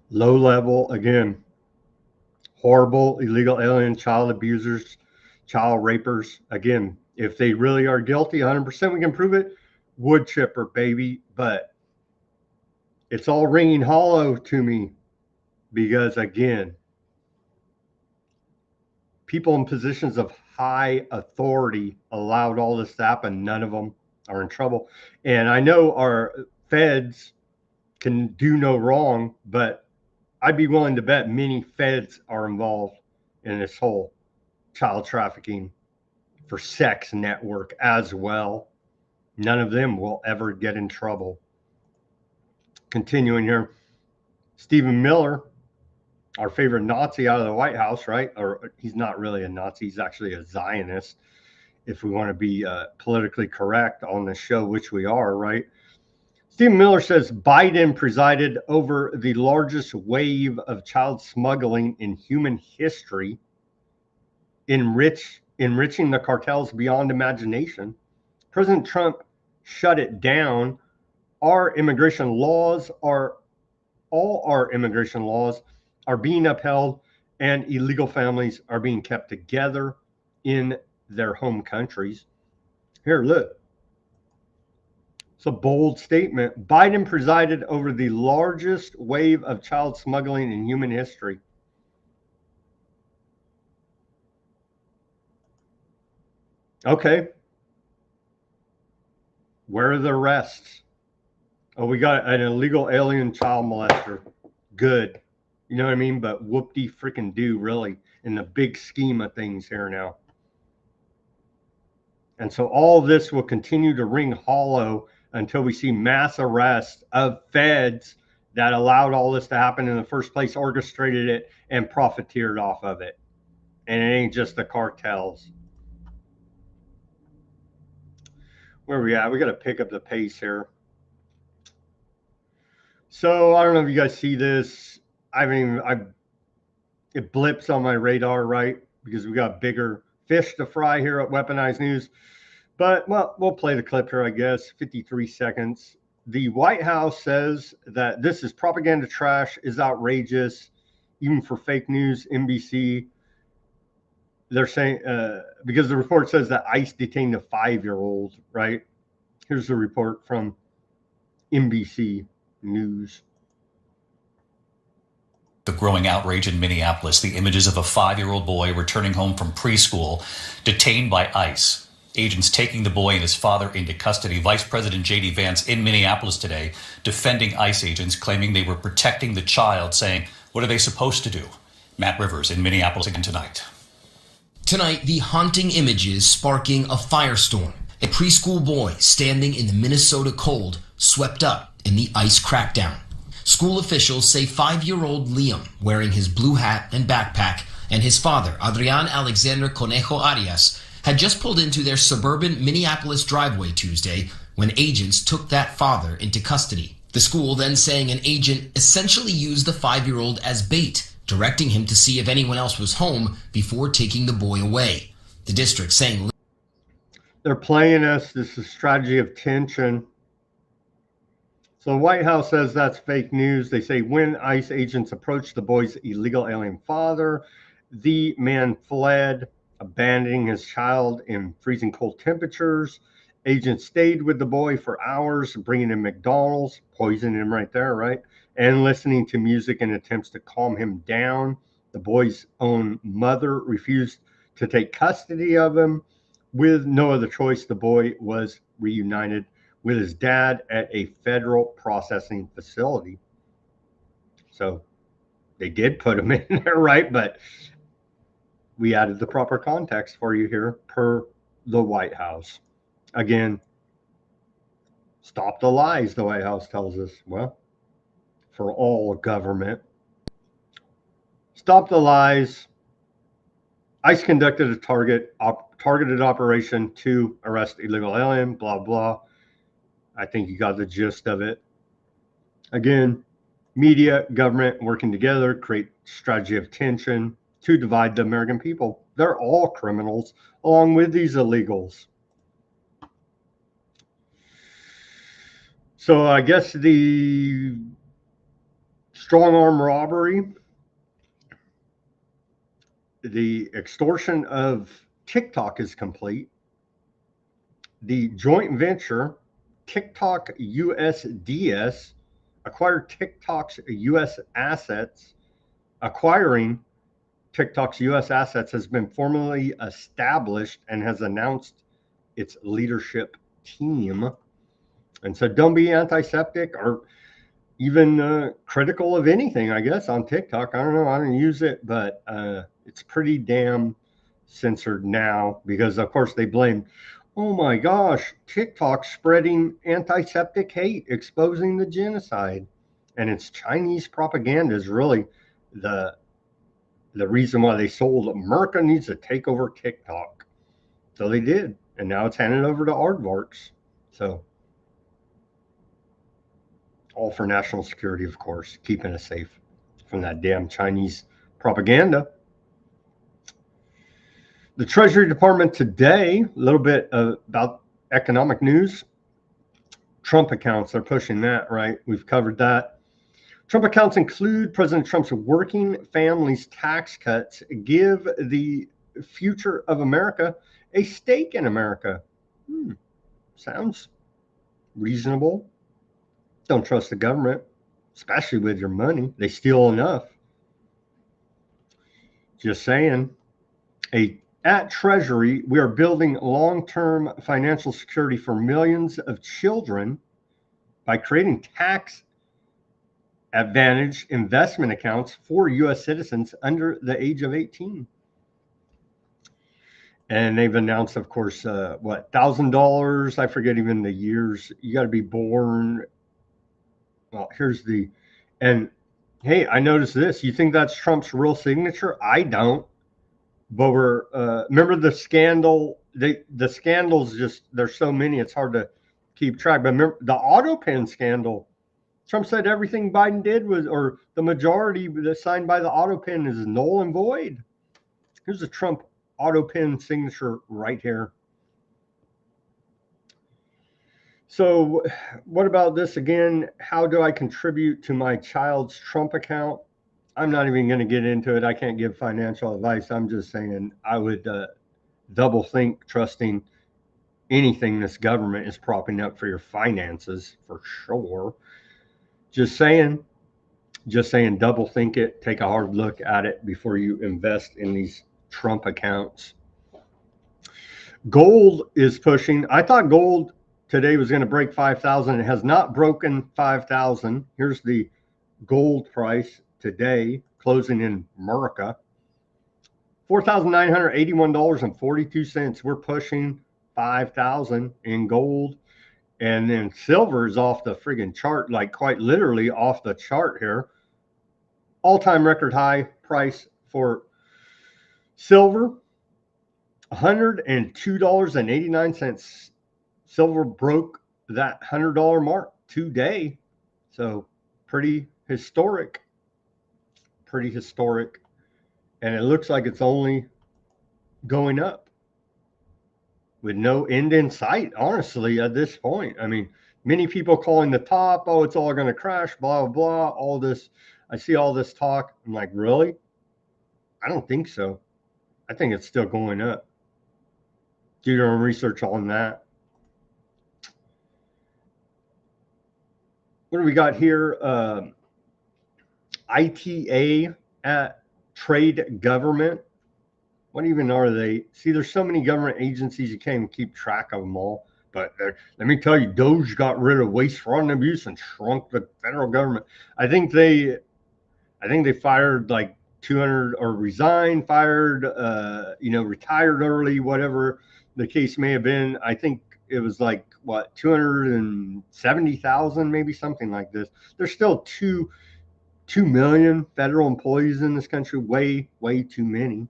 Low level, again, horrible illegal alien child abusers, child rapers. Again, if they really are guilty, 100% we can prove it. Wood chipper, baby. But it's all ringing hollow to me because, again, people in positions of high authority allowed all this to happen. None of them are in trouble. And I know our feds can do no wrong, but I'd be willing to bet many feds are involved in this whole child trafficking for sex network as well. None of them will ever get in trouble. Continuing here, Stephen Miller, our favorite Nazi out of the White House, right? Or he's not really a Nazi. He's actually a Zionist, if we want to be politically correct on the show, which we are, right? Stephen Miller says Biden presided over the largest wave of child smuggling in human history, enriching the cartels beyond imagination. President Trump shut it down. All our immigration laws are being upheld, and illegal families are being kept together in their home countries. Here, look. It's a bold statement. Biden presided over the largest wave of child smuggling in human history. Okay. Where are the arrests? Oh, we got an illegal alien child molester. Good. You know what I mean? But whoop-de freaking do, really, in the big scheme of things here now. And so all of this will continue to ring hollow until we see mass arrests of feds that allowed all this to happen in the first place, orchestrated it, and profiteered off of it. And it ain't just the cartels. Where are we at? We got to pick up the pace here. So I don't know if you guys see this. It blips on my radar, right? Because we got bigger fish to fry here at Weaponized News. But, well, we'll play the clip here, I guess. 53 seconds. The White House says that this is propaganda trash, is outrageous, even for fake news. NBC, they're saying, because the report says that ICE detained a 5-year-old, right? Here's the report from NBC News. The growing outrage in Minneapolis, the images of a 5-year-old boy returning home from preschool, detained by ICE. Agents taking the boy and his father into custody. Vice President J.D. Vance in Minneapolis today defending ICE agents, claiming they were protecting the child, saying, what are they supposed to do? Matt Rivers in Minneapolis again tonight. Tonight, the haunting images sparking a firestorm. A preschool boy standing in the Minnesota cold, swept up in the ICE crackdown. School officials say 5-year-old Liam, wearing his blue hat and backpack, and his father, Adrian Alexander Conejo Arias, had just pulled into their suburban Minneapolis driveway Tuesday when agents took that father into custody. The school then saying an agent essentially used the 5-year-old as bait, directing him to see if anyone else was home before taking the boy away. The district saying they're playing us. This is strategy of tension. So the White House says that's fake news. They say when ICE agents approached the boy's illegal alien father, the man fled, abandoning his child in freezing cold temperatures. Agents stayed with the boy for hours, bringing him McDonald's, poisoning him right there, right? And listening to music in attempts to calm him down. The boy's own mother refused to take custody of him. With no other choice, the boy was reunited with his dad at a federal processing facility. So they did put him in there, right? But we added the proper context for you here per the White House. Again, stop the lies, the White House tells us. Well, for all government. Stop the lies. ICE conducted a targeted operation to arrest illegal alien, blah, blah. I think you got the gist of it. Again, media, government working together, create strategy of tension to divide the American people. They're all criminals, along with these illegals. So I guess the strong arm robbery, the extortion of TikTok is complete. The joint venture, TikTok USDS, acquired TikTok's U.S. assets. Acquiring TikTok's U.S. assets has been formally established and has announced its leadership team. And so don't be antiseptic or even critical of anything, I guess, on TikTok. I don't know. I don't use it, but it's pretty damn censored now because, of course, they blame, oh, my gosh, TikTok spreading antiseptic hate, exposing the genocide. And it's Chinese propaganda is really the reason why they sold America needs to take over TikTok. So they did. And now it's handed over to aardvarks. So all for national security, of course, keeping us safe from that damn Chinese propaganda. The Treasury Department today, a little bit about economic news. Trump accounts, they're pushing that, right? We've covered that. Trump accounts include President Trump's working families tax cuts, give the future of America a stake in America. Sounds reasonable. Don't trust the government, especially with your money. They steal enough. Just saying. At Treasury, we are building long-term financial security for millions of children by creating tax advantage investment accounts for U.S. citizens under the age of 18. And they've announced, of course, $1,000. I forget even the years. You got to be born. Well, and hey, I noticed this. You think that's Trump's real signature? I don't. But remember the scandal? The scandals there's so many, it's hard to keep track. But remember the auto pen scandal. Trump said everything Biden did or the majority that's signed by the auto pen is null and void. Here's the Trump auto pen signature right here. So what about this again? How do I contribute to my child's Trump account? I'm not even going to get into it. I can't give financial advice. I'm just saying I would double think trusting anything this government is propping up for your finances for sure. Just saying, double think it. Take a hard look at it before you invest in these Trump accounts. Gold is pushing. I thought gold today was going to break 5,000. It has not broken 5,000. Here's the gold price today, closing in America, $4,981.42. We're pushing 5,000 in gold. And then silver is off the friggin' chart, like quite literally off the chart here. All-time record high price for silver, $102.89. Silver broke that $100 mark today. So pretty historic. And it looks like it's only going up with no end in sight, honestly, at this point. I mean, many people calling the top, oh, it's all going to crash, blah, blah, all this. I see all this talk. I'm like, really? I don't think so. I think it's still going up. Do your own research on that. What do we got here? ITA at Trade Government. What even are they? See, there's so many government agencies, you can't even keep track of them all. But let me tell you, Doge got rid of waste, fraud, and abuse and shrunk the federal government. I think they fired like 200 or resigned, fired, retired early, whatever the case may have been. I think it was like, 270,000, maybe something like this. There's still 2 million federal employees in this country. Way too many.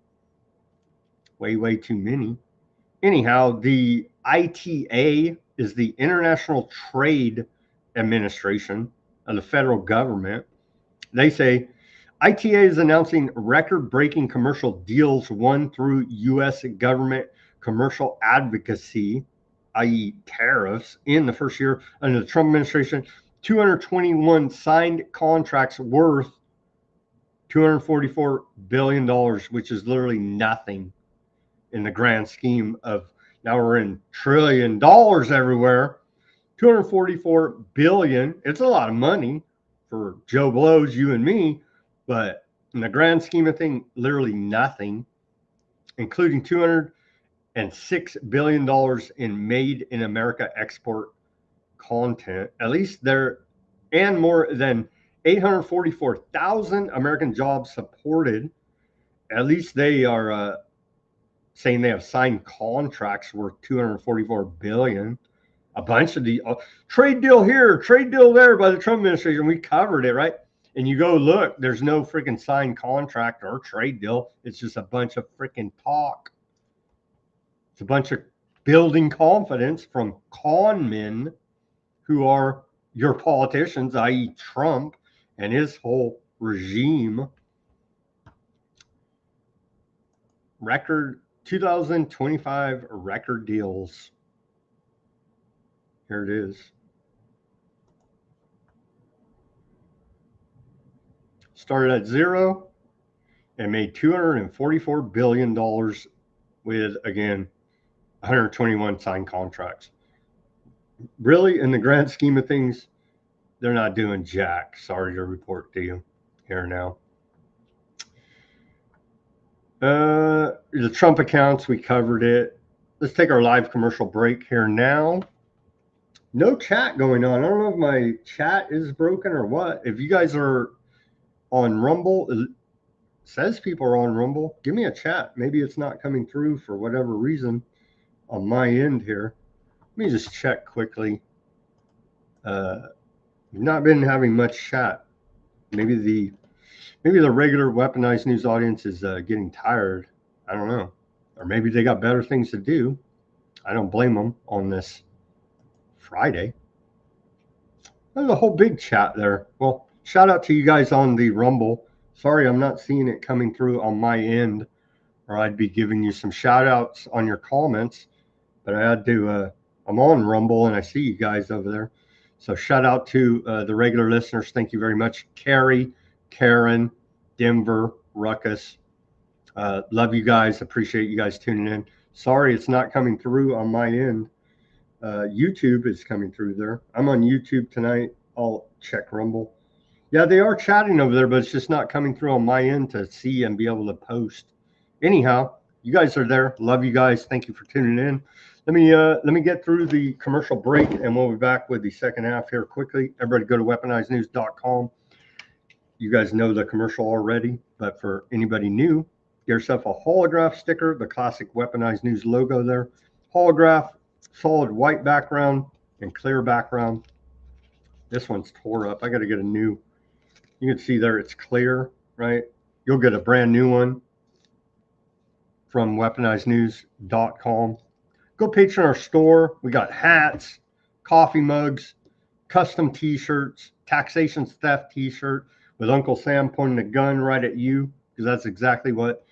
Way too many. Anyhow, the ITA is the International Trade Administration of the federal government. They say ITA is announcing record-breaking commercial deals won through U.S. government commercial advocacy, i.e. tariffs, in the first year under the Trump administration. 221 signed contracts worth $244 billion, which is literally nothing in the grand scheme of, now we're in $1 trillion everywhere. 244 billion. It's a lot of money for Joe Blows, you and me, but in the grand scheme of things, literally nothing, including $206 billion in made in America export content. At least there, and more than 844,000 American jobs supported. At least they are saying they have signed contracts worth $244 billion. A bunch of the trade deal here, trade deal there by the Trump administration. We covered it, right? And you go look, there's no freaking signed contract or trade deal. It's just a bunch of freaking talk. It's a bunch of building confidence from con men who are your politicians, i.e. Trump and his whole regime. Record 2025 record deals. Here it is. started at zero and made $244 billion with, again, 121 signed contracts. Really, in the grand scheme of things, they're not doing jack. Sorry to report to you here now. The Trump accounts, we covered it. Let's take our live commercial break here now. No chat going on. I don't know if my chat is broken or what. If you guys are on Rumble, it says people are on Rumble. Give me a chat. Maybe it's not coming through for whatever reason on my end here. Let me just check quickly. Not been having much chat. Maybe the regular Weaponized News audience is getting tired. I don't know. Or maybe they got better things to do. I don't blame them on this Friday. There's a whole big chat there. Well, shout out to you guys on the Rumble. Sorry, I'm not seeing it coming through on my end, or I'd be giving you some shout outs on your comments. But I had to, I'm on Rumble and I see you guys over there. So shout out to the regular listeners. Thank you very much. Carrie, Karen, Denver, Ruckus. Love you guys. Appreciate you guys tuning in. Sorry, it's not coming through on my end. YouTube is coming through there. I'm on YouTube tonight. I'll check Rumble. Yeah, they are chatting over there, but it's just not coming through on my end to see and be able to post. Anyhow, you guys are there. Love you guys. Thank you for tuning in. Let me get through the commercial break, and we'll be back with the second half here quickly. Everybody go to weaponizednews.com. You guys know the commercial already, but for anybody new, get yourself a holograph sticker, the classic Weaponized News logo there. Holograph, solid white background and clear background. This one's tore up. I got to get a new. You can see there it's clear, right? You'll get a brand new one from weaponizednews.com. Go patron our store. We got hats, coffee mugs, custom t-shirts, taxation theft t-shirt with Uncle Sam pointing a gun right at you, because that's exactly what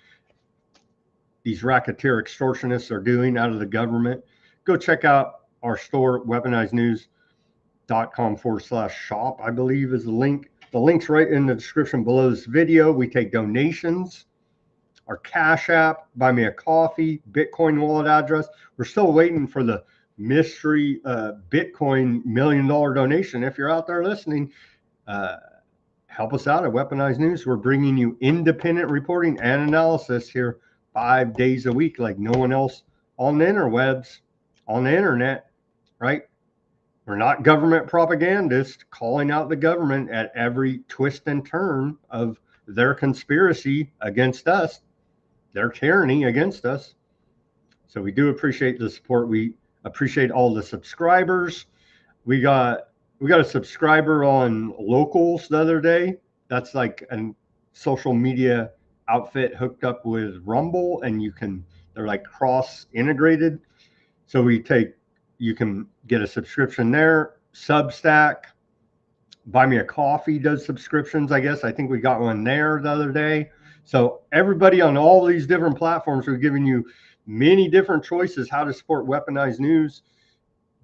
these racketeer extortionists are doing out of the government. Go check out our store, weaponizednews.com/shop, I believe is the link. The link's right in the description below this video. We take donations, our Cash App, buy me a coffee, Bitcoin wallet address. We're still waiting for the mystery Bitcoin $1 million donation. If you're out there listening, help us out at Weaponized News. We're bringing you independent reporting and analysis here 5 days a week like no one else on the interwebs, on the internet, right? We're not government propagandists calling out the government at every twist and turn of their conspiracy against us, their tyranny against us. So we do appreciate the support. We appreciate all the subscribers. We got a subscriber on Locals the other day. That's like a social media outfit hooked up with Rumble, and they're like cross integrated. So you can get a subscription there. Substack, Buy Me a Coffee does subscriptions, I guess. I think we got one there the other day. So everybody on all these different platforms, we're giving you many different choices how to support Weaponized News.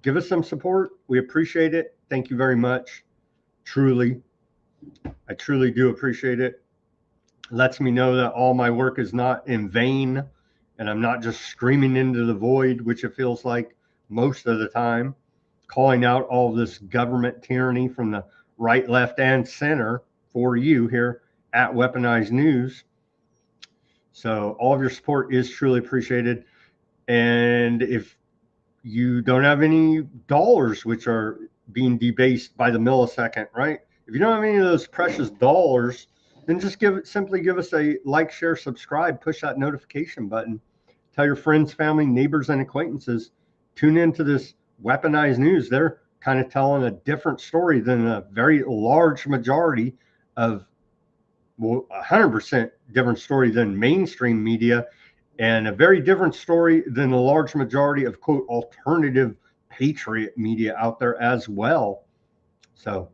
Give us some support. We appreciate it. Thank you very much. Truly. I truly do appreciate it. Lets me know that all my work is not in vain, and I'm not just screaming into the void, which it feels like most of the time, calling out all this government tyranny from the right, left, and center for you here at Weaponized News. So all of your support is truly appreciated. And if you don't have any dollars, which are being debased by the millisecond, right? If you don't have any of those precious dollars, then just simply give us a like, share, subscribe, push that notification button. Tell your friends, family, neighbors, and acquaintances. Tune into this Weaponized News. They're kind of telling a different story than a very large majority of, 100% different story than mainstream media, and a very different story than the large majority of, quote, alternative patriot media out there as well. So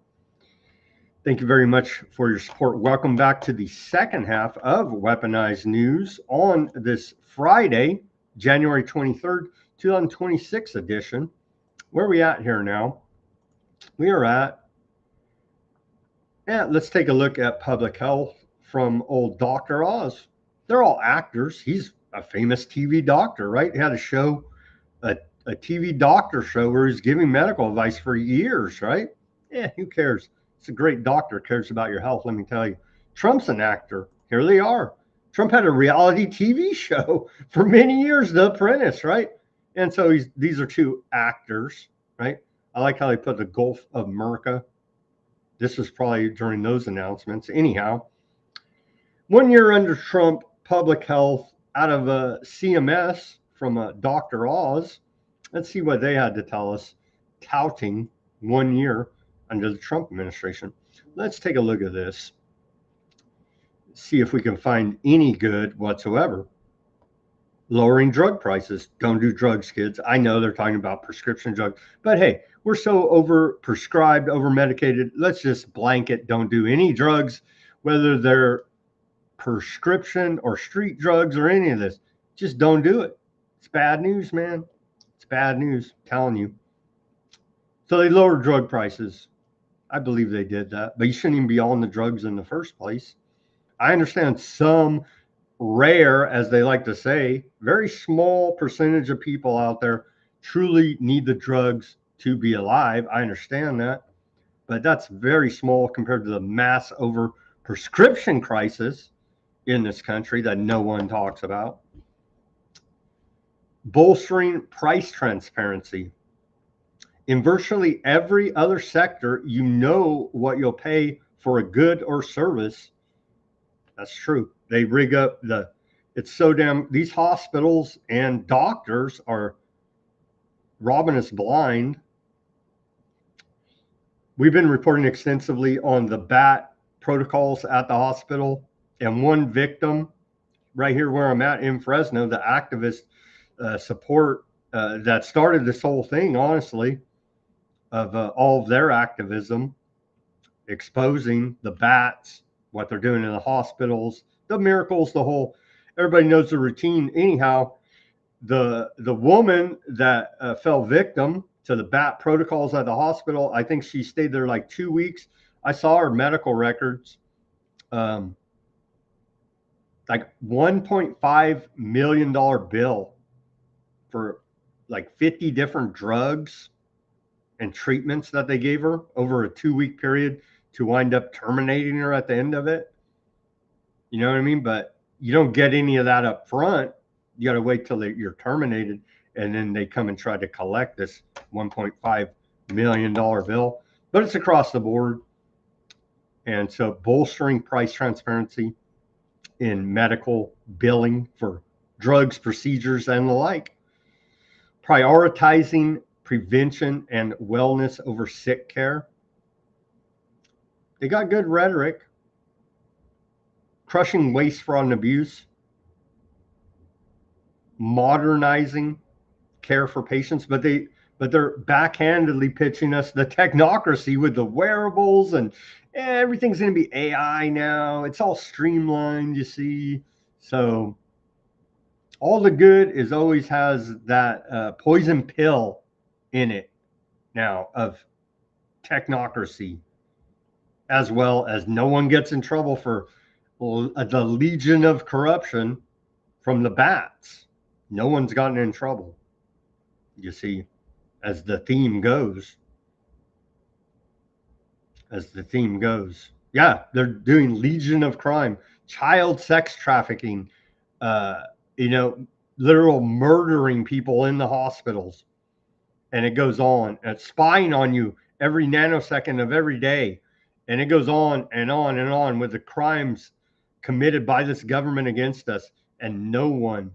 thank you very much for your support. Welcome back to the second half of Weaponized News on this Friday, January 23rd, 2026 edition. Where are we at here now? We are at Yeah, let's take a look at public health from old Dr. Oz. They're all actors. He's a famous TV doctor, right? He had a show, a TV doctor show where he's giving medical advice for years, right? Yeah, who cares? It's a great doctor, cares about your health, let me tell you. Trump's an actor. Here they are. Trump had a reality TV show for many years, The Apprentice, right? And so these are two actors, right? I like how they put the Gulf of America. This was probably during those announcements. Anyhow, 1 year under Trump, public health out of CMS from Dr. Oz. Let's see what they had to tell us, touting 1 year under the Trump administration. Let's take a look at this. See if we can find any good whatsoever. Lowering drug prices. Don't do drugs, kids. I know they're talking about prescription drugs, but hey, we're so over prescribed, over medicated. Let's just blanket don't do any drugs, whether they're prescription or street drugs or any of this. Just don't do it. It's bad news, man. It's bad news, I'm telling you. So they lowered drug prices. I believe they did that, but you shouldn't even be on the drugs in the first place. I understand some rare, as they like to say, very small percentage of people out there truly need the drugs to be alive. I understand that, but that's very small compared to the mass over prescription crisis in this country that no one talks about. Bolstering price transparency. In virtually every other sector, you know what you'll pay for a good or service. That's true. They rig up it's so damn, these hospitals and doctors are robbing us blind. We've been reporting extensively on the BAT protocols at the hospital, and one victim right here where I'm at in Fresno, the activist support that started this whole thing, honestly, of all of their activism, exposing the bats, what they're doing in the hospitals, the miracles, the whole, everybody knows the routine. Anyhow, the woman that fell victim to the bat protocols at the hospital, I think she stayed there like 2 weeks. I saw her medical records, like $1.5 million bill for like 50 different drugs and treatments that they gave her over a 2-week period to wind up terminating her at the end of it. You know what I mean? But you don't get any of that up front. You got to wait till you're terminated, and then they come and try to collect this $1.5 million bill. But it's across the board. And so bolstering price transparency in medical billing for drugs, procedures, and the like. Prioritizing prevention and wellness over sick care. They got good rhetoric. Crushing waste, fraud, and abuse. Modernizing care for patients, but they're backhandedly pitching us the technocracy with the wearables, and everything's going to be AI now. It's all streamlined, you see. So all the good is always has that poison pill in it now of technocracy, as well as no one gets in trouble for the legion of corruption from the bats. No one's gotten in trouble, you see, as the theme goes. As the theme goes. Yeah, they're doing legion of crime, child sex trafficking, literal murdering people in the hospitals. And it goes on, and spying on you every nanosecond of every day. And it goes on and on and on with the crimes committed by this government against us. And no one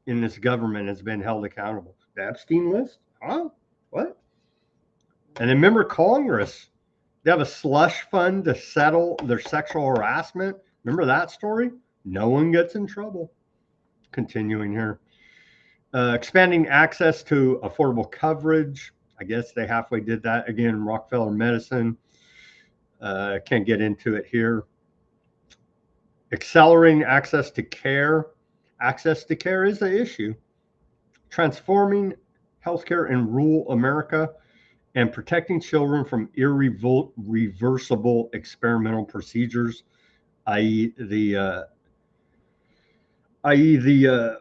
in this government has been held accountable. The Epstein list? Huh? What? And then remember Congress, they have a slush fund to settle their sexual harassment. Remember that story? No one gets in trouble. Continuing here. Expanding access to affordable coverage. I guess they halfway did that. Again, Rockefeller Medicine. Can't get into it here. Accelerating access to care. Access to care is the issue. Transforming healthcare in rural America and protecting children from irreversible experimental procedures, i.e. the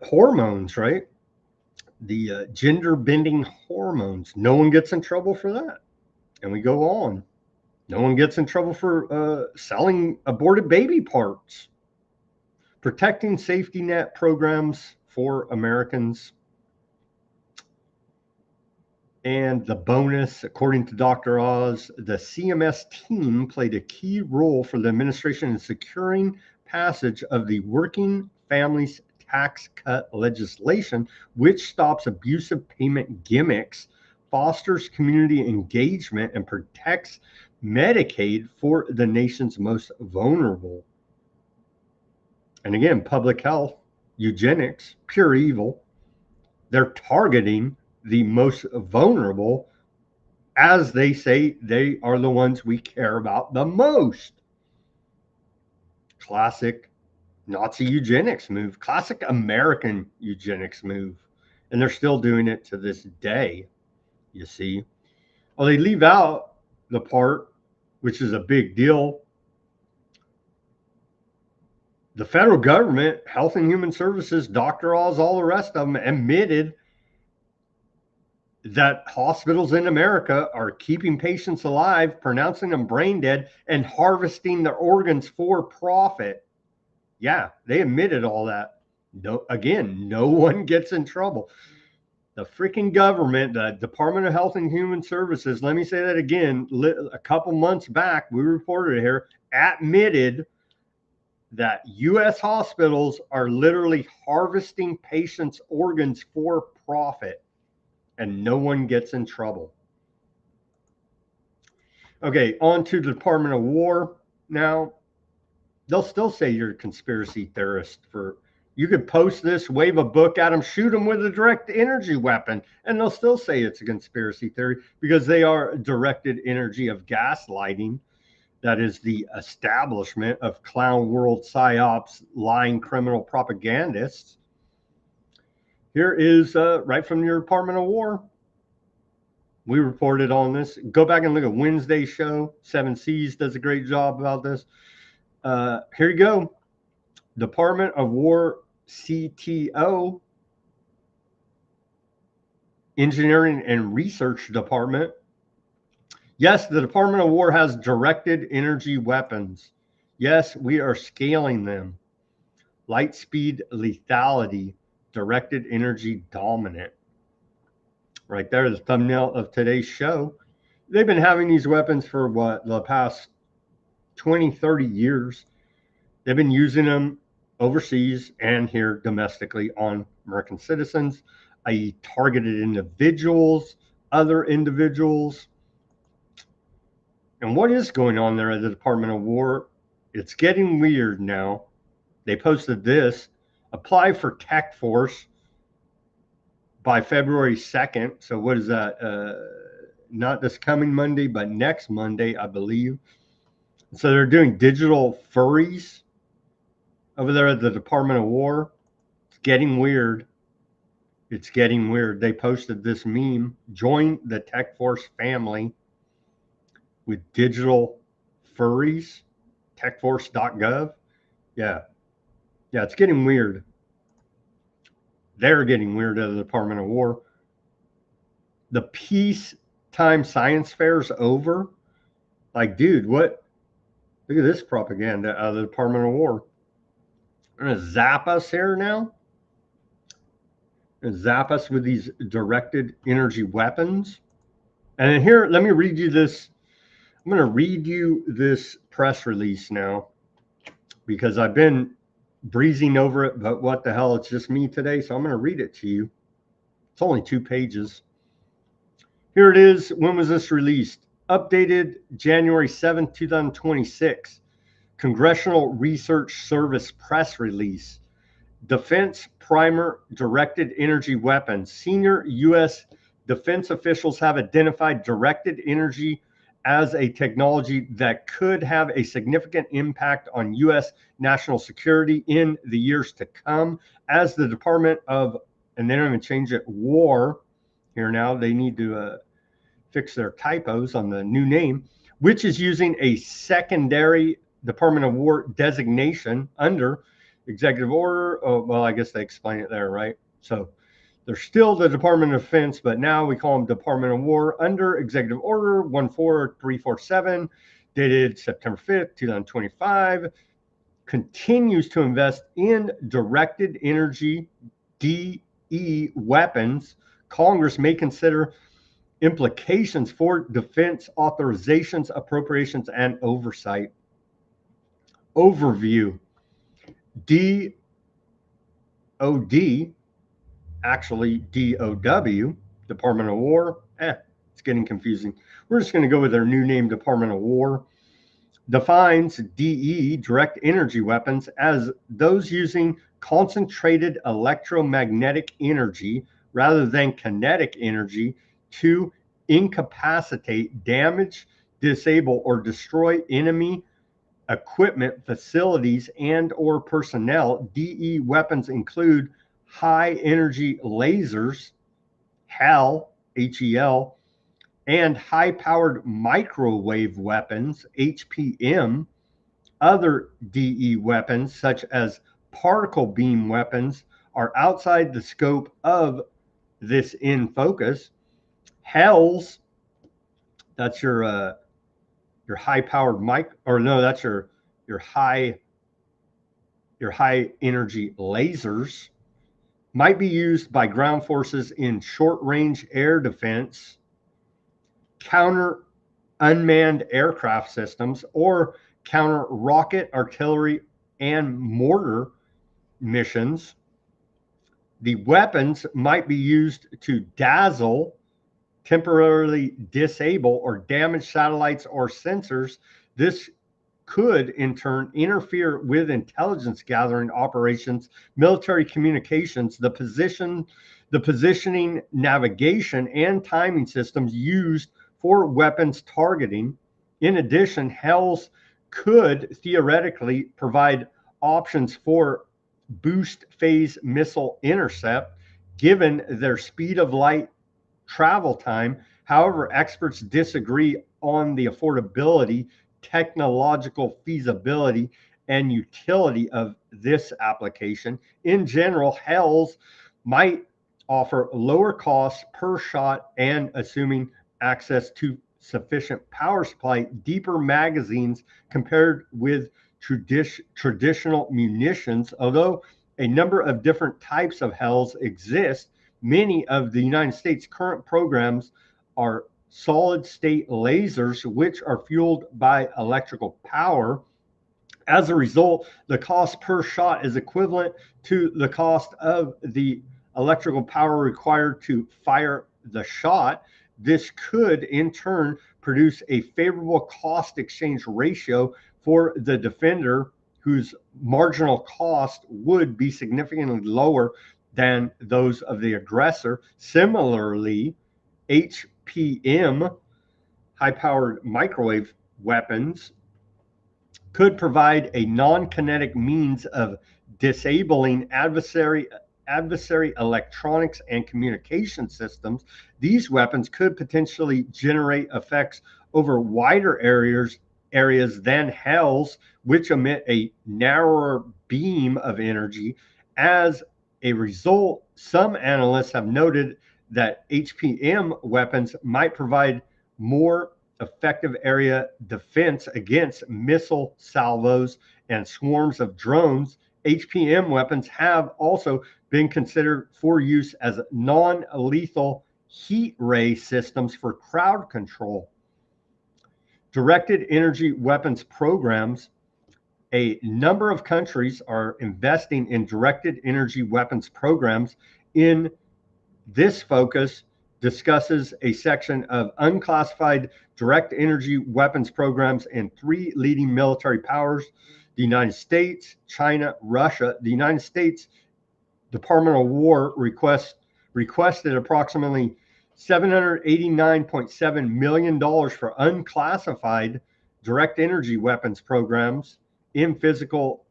hormones, right? The gender bending hormones. No one gets in trouble for that. And we go on. No one gets in trouble for selling aborted baby parts. Protecting safety net programs for Americans. And the bonus, according to Dr. Oz, the CMS team played a key role for the administration in securing passage of the Working Families Tax Cut legislation, which stops abusive payment gimmicks, fosters community engagement, and protects Medicaid for the nation's most vulnerable. And again, public health, eugenics, pure evil. They're targeting the most vulnerable, as they say they are the ones we care about the most. Classic Nazi eugenics move, classic American eugenics move. And they're still doing it to this day, you see. Well, they leave out the part, which is a big deal. The federal government, Health and Human Services, Dr. Oz, all the rest of them admitted that hospitals in America are keeping patients alive, pronouncing them brain dead, and harvesting their organs for profit. Yeah, they admitted all that. No, again, no one gets in trouble. The freaking government, the Department of Health and Human Services, let me say that again, a couple months back, we reported here, admitted that U.S. hospitals are literally harvesting patients' organs for profit, and no one gets in trouble. Okay, on to the Department of War now. They'll still say you're a conspiracy theorist. You could post this, wave a book at them, shoot them with a direct energy weapon, and they'll still say it's a conspiracy theory because they are directed energy of gaslighting. That is the establishment of clown world psyops, lying criminal propagandists. Here is right from your Department of War. We reported on this. Go back and look at Wednesday's show. 7 Seas does a great job about this. Here you go. Department of War CTO, Engineering and Research Department. Yes, the Department of War has directed energy weapons. Yes, we are scaling them. Light speed lethality, directed energy dominant. Right there, the thumbnail of today's show. They've been having these weapons for what, the past 20, 30 years. They've been using them overseas and here domestically on American citizens, i.e. targeted individuals, other individuals. And what is going on there at the Department of War? It's getting weird now. They posted this, apply for Tech Force by February 2nd. So what is that? Not this coming Monday, but next Monday, I believe. So they're doing digital furries over there at the Department of War. It's getting weird. It's getting weird. They posted this meme, join the Tech Force family with digital furries, techforce.gov. Yeah, it's getting weird. They're getting weird at the Department of War. The peacetime science fair is over. Like, dude, what? Look at this propaganda out of the Department of War. They're going to zap us here now. And zap us with these directed energy weapons. And then here, let me read you this. I'm going to read you this press release now because I've been breezing over it, but what the hell, it's just me today, so I'm going to read it to you. It's only 2 pages. Here it is. When was this released? Updated January 7th, 2026. Congressional Research Service press release. Defense primer directed energy weapons. Senior U.S. defense officials have identified directed energy as a technology that could have a significant impact on U.S. national security in the years to come. As the Department of, and they don't even change it, War, here now, they need to fix their typos on the new name, which is using a secondary Department of War designation under executive order. Oh, well, I guess they explain it there, right? So they're still the Department of Defense, but now we call them Department of War under executive order 14347, dated September 5th, 2025, continues to invest in directed energy DE weapons. Congress may consider implications for defense authorizations, appropriations, and oversight. Overview. DOD, actually DOW, Department of War. It's getting confusing. We're just going to go with their new name, Department of War. Defines DE, direct energy weapons, as those using concentrated electromagnetic energy rather than kinetic energy to incapacitate, damage, disable, or destroy enemy equipment, facilities, and or personnel. DE weapons include high energy lasers, HEL, HEL, and high powered microwave weapons, HPM. Other DE weapons, such as particle beam weapons, are outside the scope of this in focus. HELs, that's your high powered that's your high energy lasers, might be used by ground forces in short range air defense, counter unmanned aircraft systems, or counter rocket, artillery, and mortar missions. The weapons might be used to dazzle, temporarily disable, or damage satellites or sensors. This could in turn interfere with intelligence gathering operations, military communications, the positioning, navigation, and timing systems used for weapons targeting. In addition, HELs could theoretically provide options for boost phase missile intercept, given their speed of light travel time. However, experts disagree on the affordability, technological feasibility, and utility of this application. In general, HELs might offer lower costs per shot and, assuming access to sufficient power supply, deeper magazines compared with traditional munitions. Although a number of different types of HELs exist, many of the United States' current programs are solid state lasers, which are fueled by electrical power. As a result, the cost per shot is equivalent to the cost of the electrical power required to fire the shot. This could in turn produce a favorable cost exchange ratio for the defender, whose marginal cost would be significantly lower than those of the aggressor. Similarly, HPM, high-powered microwave weapons, could provide a non-kinetic means of disabling adversary electronics and communication systems. These weapons could potentially generate effects over wider areas than HELs, which emit a narrower beam of energy. As a result, some analysts have noted that HPM weapons might provide more effective area defense against missile salvos and swarms of drones. HPM weapons have also been considered for use as non-lethal heat ray systems for crowd control. Directed energy weapons programs. A number of countries are investing in directed energy weapons programs. In this focus discusses a section of unclassified direct energy weapons programs in 3 leading military powers: the United States, China, Russia. The United States Department of War requested approximately $789.7 million for unclassified direct energy weapons programs in fiscal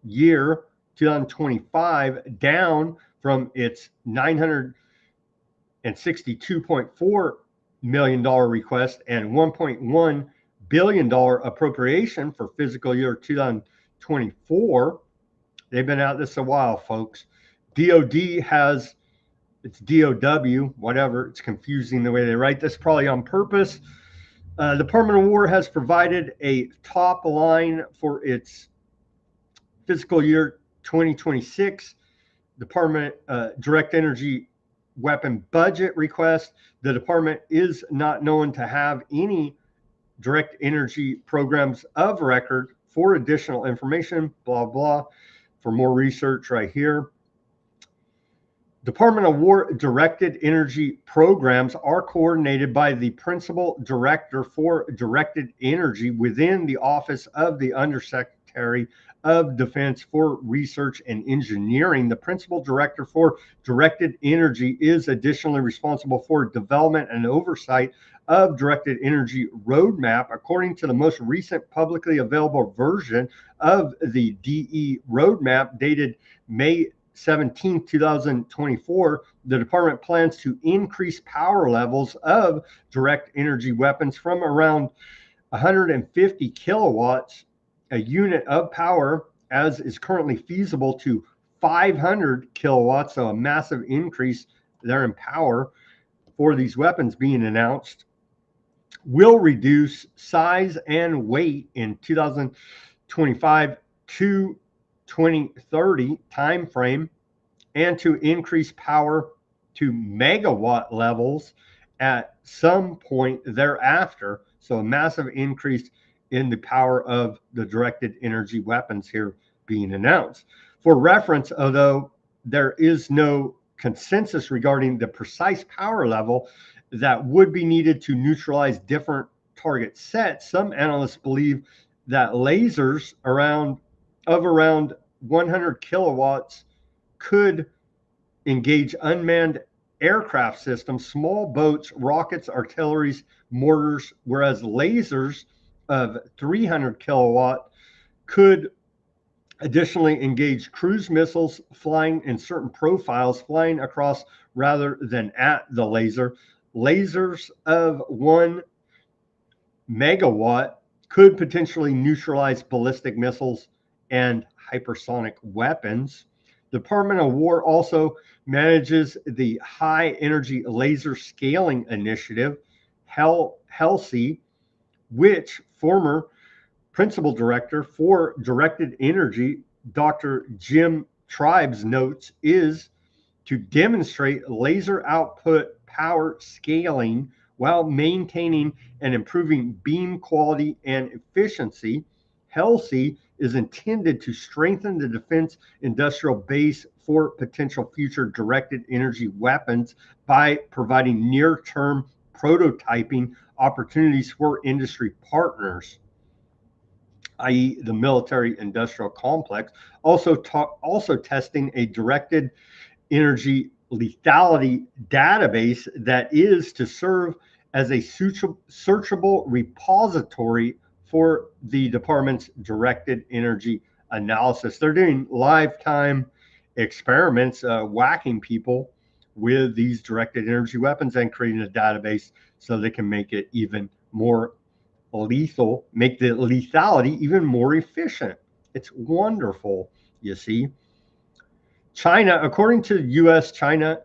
year 2025, down from its $962.4 million request and $1.1 billion appropriation for fiscal year 2024. They've been at this a while, folks. DOD has, it's DOW, whatever. It's confusing the way they write this, probably on purpose. Department of War has provided a top line for its fiscal year 2026 Department Direct Energy Weapon budget request. The department is not known to have any direct energy programs of record. For additional information, blah, blah, for more research right here. Department of War directed energy programs are coordinated by the Principal Director for Directed Energy within the Office of the Undersecretary of Defense for Research and Engineering. The Principal Director for Directed Energy is additionally responsible for development and oversight of Directed Energy Roadmap. According to the most recent publicly available version of the DE Roadmap dated May 17, 2024, the department plans to increase power levels of direct energy weapons from around 150 kilowatts a unit of power, as is currently feasible, to 500 kilowatts, so a massive increase there in power for these weapons being announced. Will reduce size and weight in 2025 to 2030 timeframe, and to increase power to megawatt levels at some point thereafter. So a massive increase in the power of the directed energy weapons here being announced. For reference, although there is no consensus regarding the precise power level that would be needed to neutralize different target sets, some analysts believe that lasers around 100 kilowatts could engage unmanned aircraft systems, small boats, rockets, artilleries, mortars, whereas lasers of 300 kilowatt could additionally engage cruise missiles flying in certain profiles, flying across rather than at the laser. Lasers of 1 megawatt could potentially neutralize ballistic missiles and hypersonic weapons. The Department of War also manages the High Energy Laser Scaling Initiative, HELSI, which former Principal Director for Directed Energy, Dr. Jim Tribes, notes is to demonstrate laser output power scaling while maintaining and improving beam quality and efficiency. HELSI is intended to strengthen the defense industrial base for potential future directed energy weapons by providing near-term prototyping opportunities for industry partners, i.e. the military industrial complex, also testing a directed energy lethality database that is to serve as a searchable repository for the department's directed energy analysis. They're doing lifetime experiments, whacking people with these directed energy weapons and creating a database so they can make it even more lethal, make the lethality even more efficient. It's wonderful, you see. China, according to the U.S.-China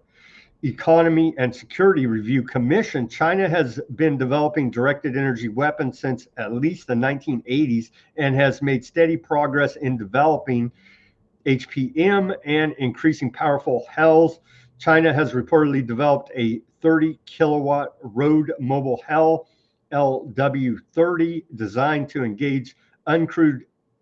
Economy and Security Review Commission, China has been developing directed energy weapons since at least the 1980s and has made steady progress in developing HPM and increasing powerful HELs. China has reportedly developed a 30 kilowatt road mobile HEL, LW-30, designed to engage uncrewed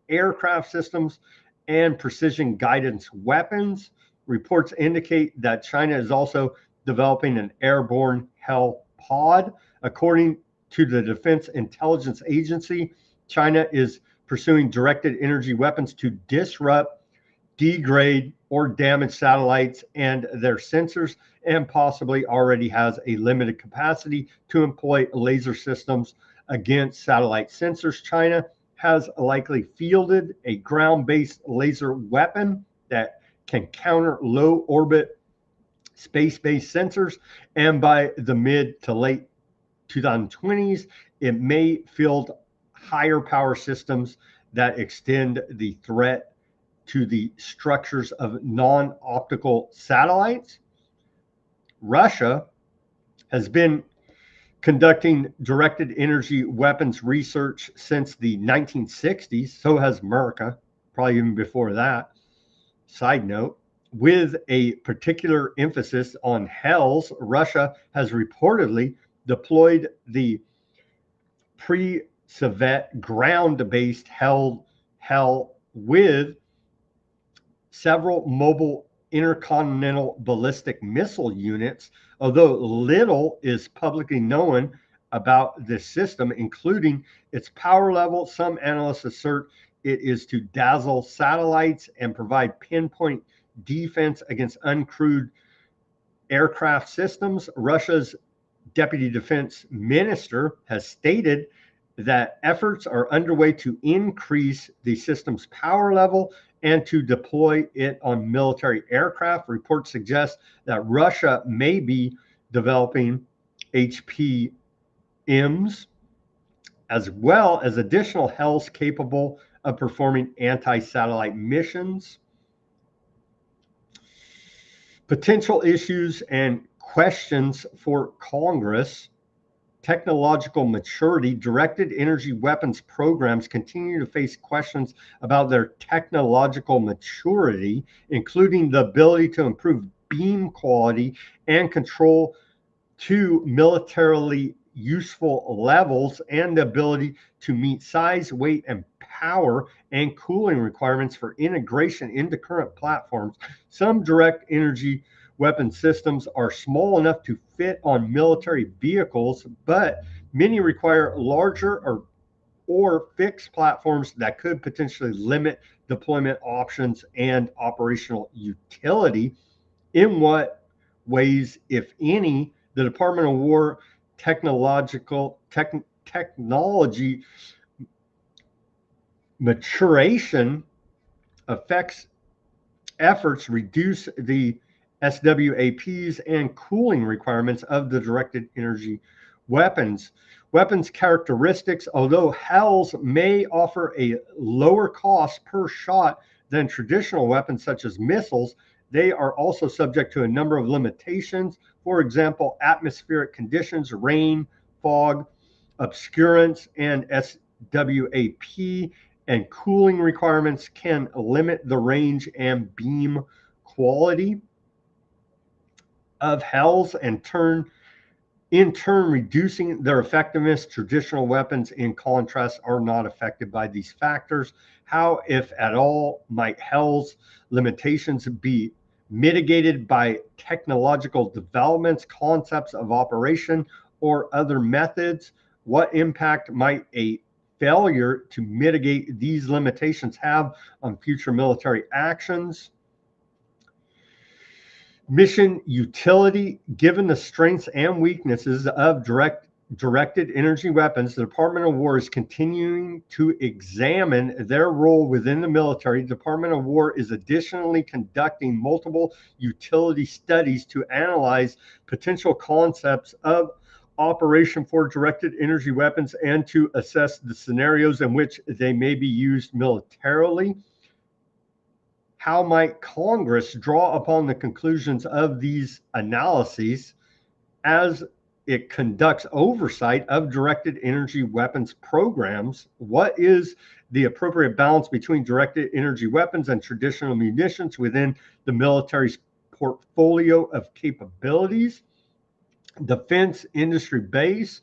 aircraft systems and precision guidance weapons. Reports indicate that China is also developing an airborne HEL pod. According to the Defense Intelligence Agency, China is pursuing directed energy weapons to disrupt, degrade, or damage satellites and their sensors, and possibly already has a limited capacity to employ laser systems against satellite sensors. China has likely fielded a ground-based laser weapon that can counter low orbit space-based sensors, and by the mid to late 2020s, it may field higher power systems that extend the threat to the structures of non-optical satellites. Russia has been conducting directed energy weapons research since the 1960s. So has America, probably even before that. Side note, with a particular emphasis on HELS, Russia has reportedly deployed the pre-Soviet ground-based HEL with several mobile intercontinental ballistic missile units, although little is publicly known about this system, including its power level. Some analysts assert it is to dazzle satellites and provide pinpoint defense against uncrewed aircraft systems. Russia's deputy defense minister has stated that efforts are underway to increase the system's power level and to deploy it on military aircraft. Reports suggest that Russia may be developing HPMs as well as additional HELS capable of performing anti-satellite missions. Potential issues and questions for Congress. Technological maturity. Directed energy weapons programs continue to face questions about their technological maturity, including the ability to improve beam quality and control to militarily useful levels, and the ability to meet size, weight, and power and cooling requirements for integration into current platforms. Some direct energy weapon systems are small enough to fit on military vehicles, but many require larger or fixed platforms that could potentially limit deployment options and operational utility. In what ways, if any, the Department of War technology maturation affects efforts reduce the SWAPs and cooling requirements of the directed energy weapons. Weapons characteristics. Although HELS may offer a lower cost per shot than traditional weapons such as missiles, they are also subject to a number of limitations. For example, atmospheric conditions, rain, fog, obscurance, and SWAP and cooling requirements can limit the range and beam quality of HELS and in turn reducing their effectiveness. Traditional weapons, in contrast, are not affected by these factors. How, if at all, might HELS limitations be mitigated by technological developments, concepts of operation, or other methods? What impact might a failure to mitigate these limitations have on future military actions? Mission utility. Given the strengths and weaknesses of directed energy weapons, the Department of War is continuing to examine their role within the military. The Department of War is additionally conducting multiple utility studies to analyze potential concepts of operation for directed energy weapons and to assess the scenarios in which they may be used militarily. How might Congress draw upon the conclusions of these analyses as it conducts oversight of directed energy weapons programs? What is the appropriate balance between directed energy weapons and traditional munitions within the military's portfolio of capabilities? Defense industry base.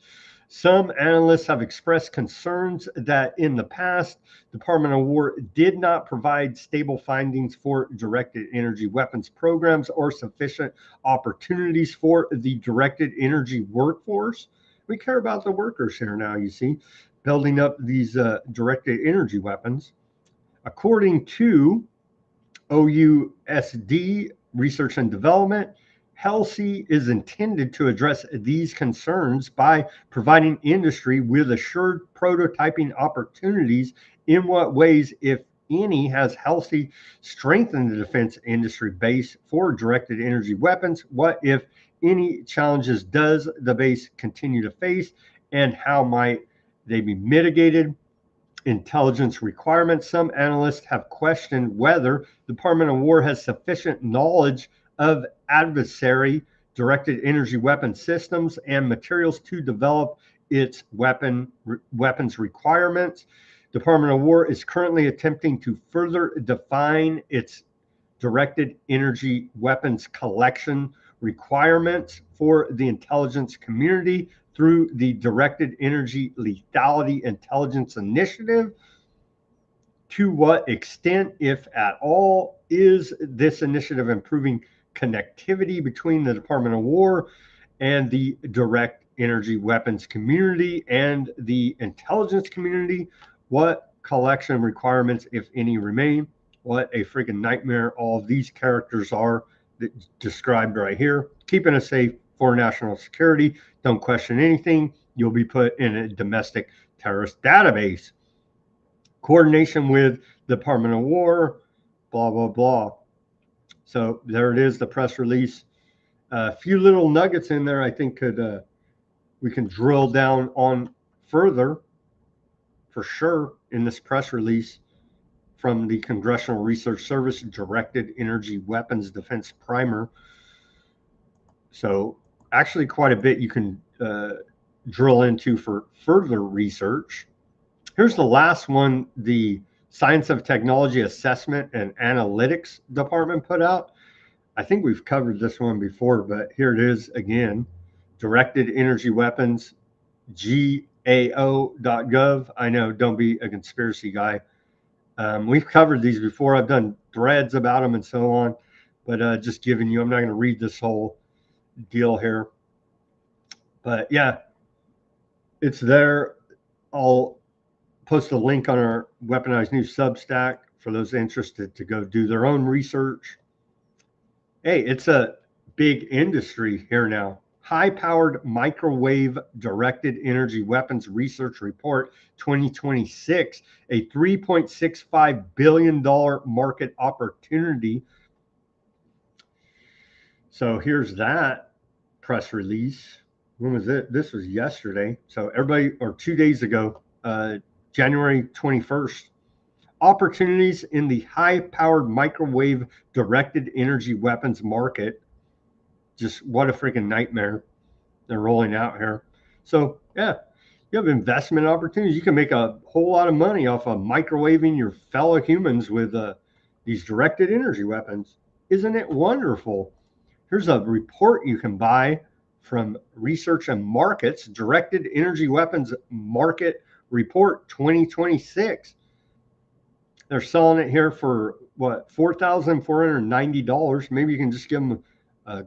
Some analysts have expressed concerns that in the past, Department of War did not provide stable findings for directed energy weapons programs or sufficient opportunities for the directed energy workforce. We care about the workers here now, you see, building up these directed energy weapons. According to OUSD Research and Development, HELSI is intended to address these concerns by providing industry with assured prototyping opportunities. In what ways, if any, has HELSI strengthened the defense industry base for directed energy weapons? What, if any challenges does the base continue to face, and how might they be mitigated? Intelligence requirements. Some analysts have questioned whether the Department of War has sufficient knowledge of adversary directed energy weapon systems and materials to develop its weapons requirements. Department of War is currently attempting to further define its directed energy weapons collection requirements for the intelligence community through the Directed Energy Lethality Intelligence Initiative. To what extent, if at all, is this initiative improving connectivity between the Department of War and the direct energy weapons community and the intelligence community? What collection requirements, if any, remain? What a freaking nightmare all of these characters are described right here. Keeping us safe for national security. Don't question anything. You'll be put in a domestic terrorist database. Coordination with the Department of War, blah, blah, blah. So there it is, the press release. A few little nuggets in there I think we can drill down on further for sure in this press release from the Congressional Research Service Directed Energy Weapons Defense Primer. So actually quite a bit you can drill into for further research. Here's the last one the Science of Technology Assessment and Analytics Department put out. I think we've covered this one before, but here it is again. Directed Energy Weapons, GAO.gov. I know, don't be a conspiracy guy. We've covered these before. I've done threads about them and so on, but just giving you, I'm not going to read this whole deal here. But yeah, it's there. I'll post a link on our Weaponized News Substack for those interested to go do their own research. Hey, it's a big industry here now. High-powered microwave directed energy weapons research report 2026, a $3.65 billion market opportunity. So here's that press release. When was it? This was yesterday. So everybody, or 2 days ago, January 21st. Opportunities in the high-powered microwave directed energy weapons market. Just what a freaking nightmare they're rolling out here. So yeah, you have investment opportunities. You can make a whole lot of money off of microwaving your fellow humans with these directed energy weapons. Isn't it wonderful? Here's a report you can buy from Research and Markets, Directed Energy Weapons Market Report 2026. They're selling it here for what, $4,490. Maybe you can just give them a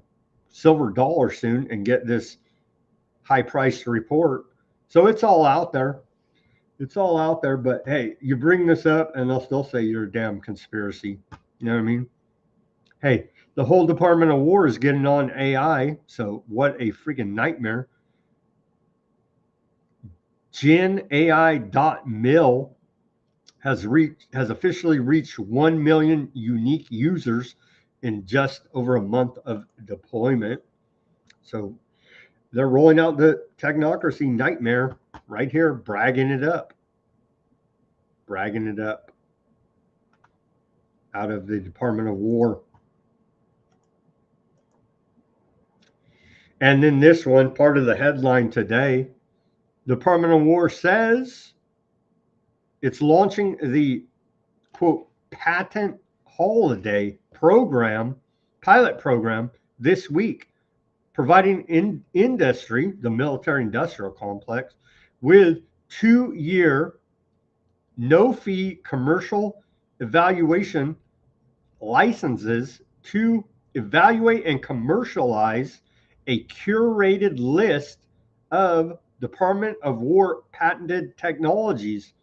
silver dollar soon and get this high priced report. So it's all out there. It's all out there. But hey, you bring this up and they'll still say you're a damn conspiracy. You know what I mean? Hey, the whole Department of War is getting on AI. So what a freaking nightmare. GenAI.mil has officially reached 1 million unique users in just over a month of deployment. So they're rolling out the technocracy nightmare right here, bragging it up. Bragging it up out of the Department of War. And then this one, part of the headline today, Department of War says it's launching the, quote, patent holiday program, pilot program this week, providing industry, the military industrial complex, with 2-year no-fee commercial evaluation licenses to evaluate and commercialize a curated list of Department of War patented technologies.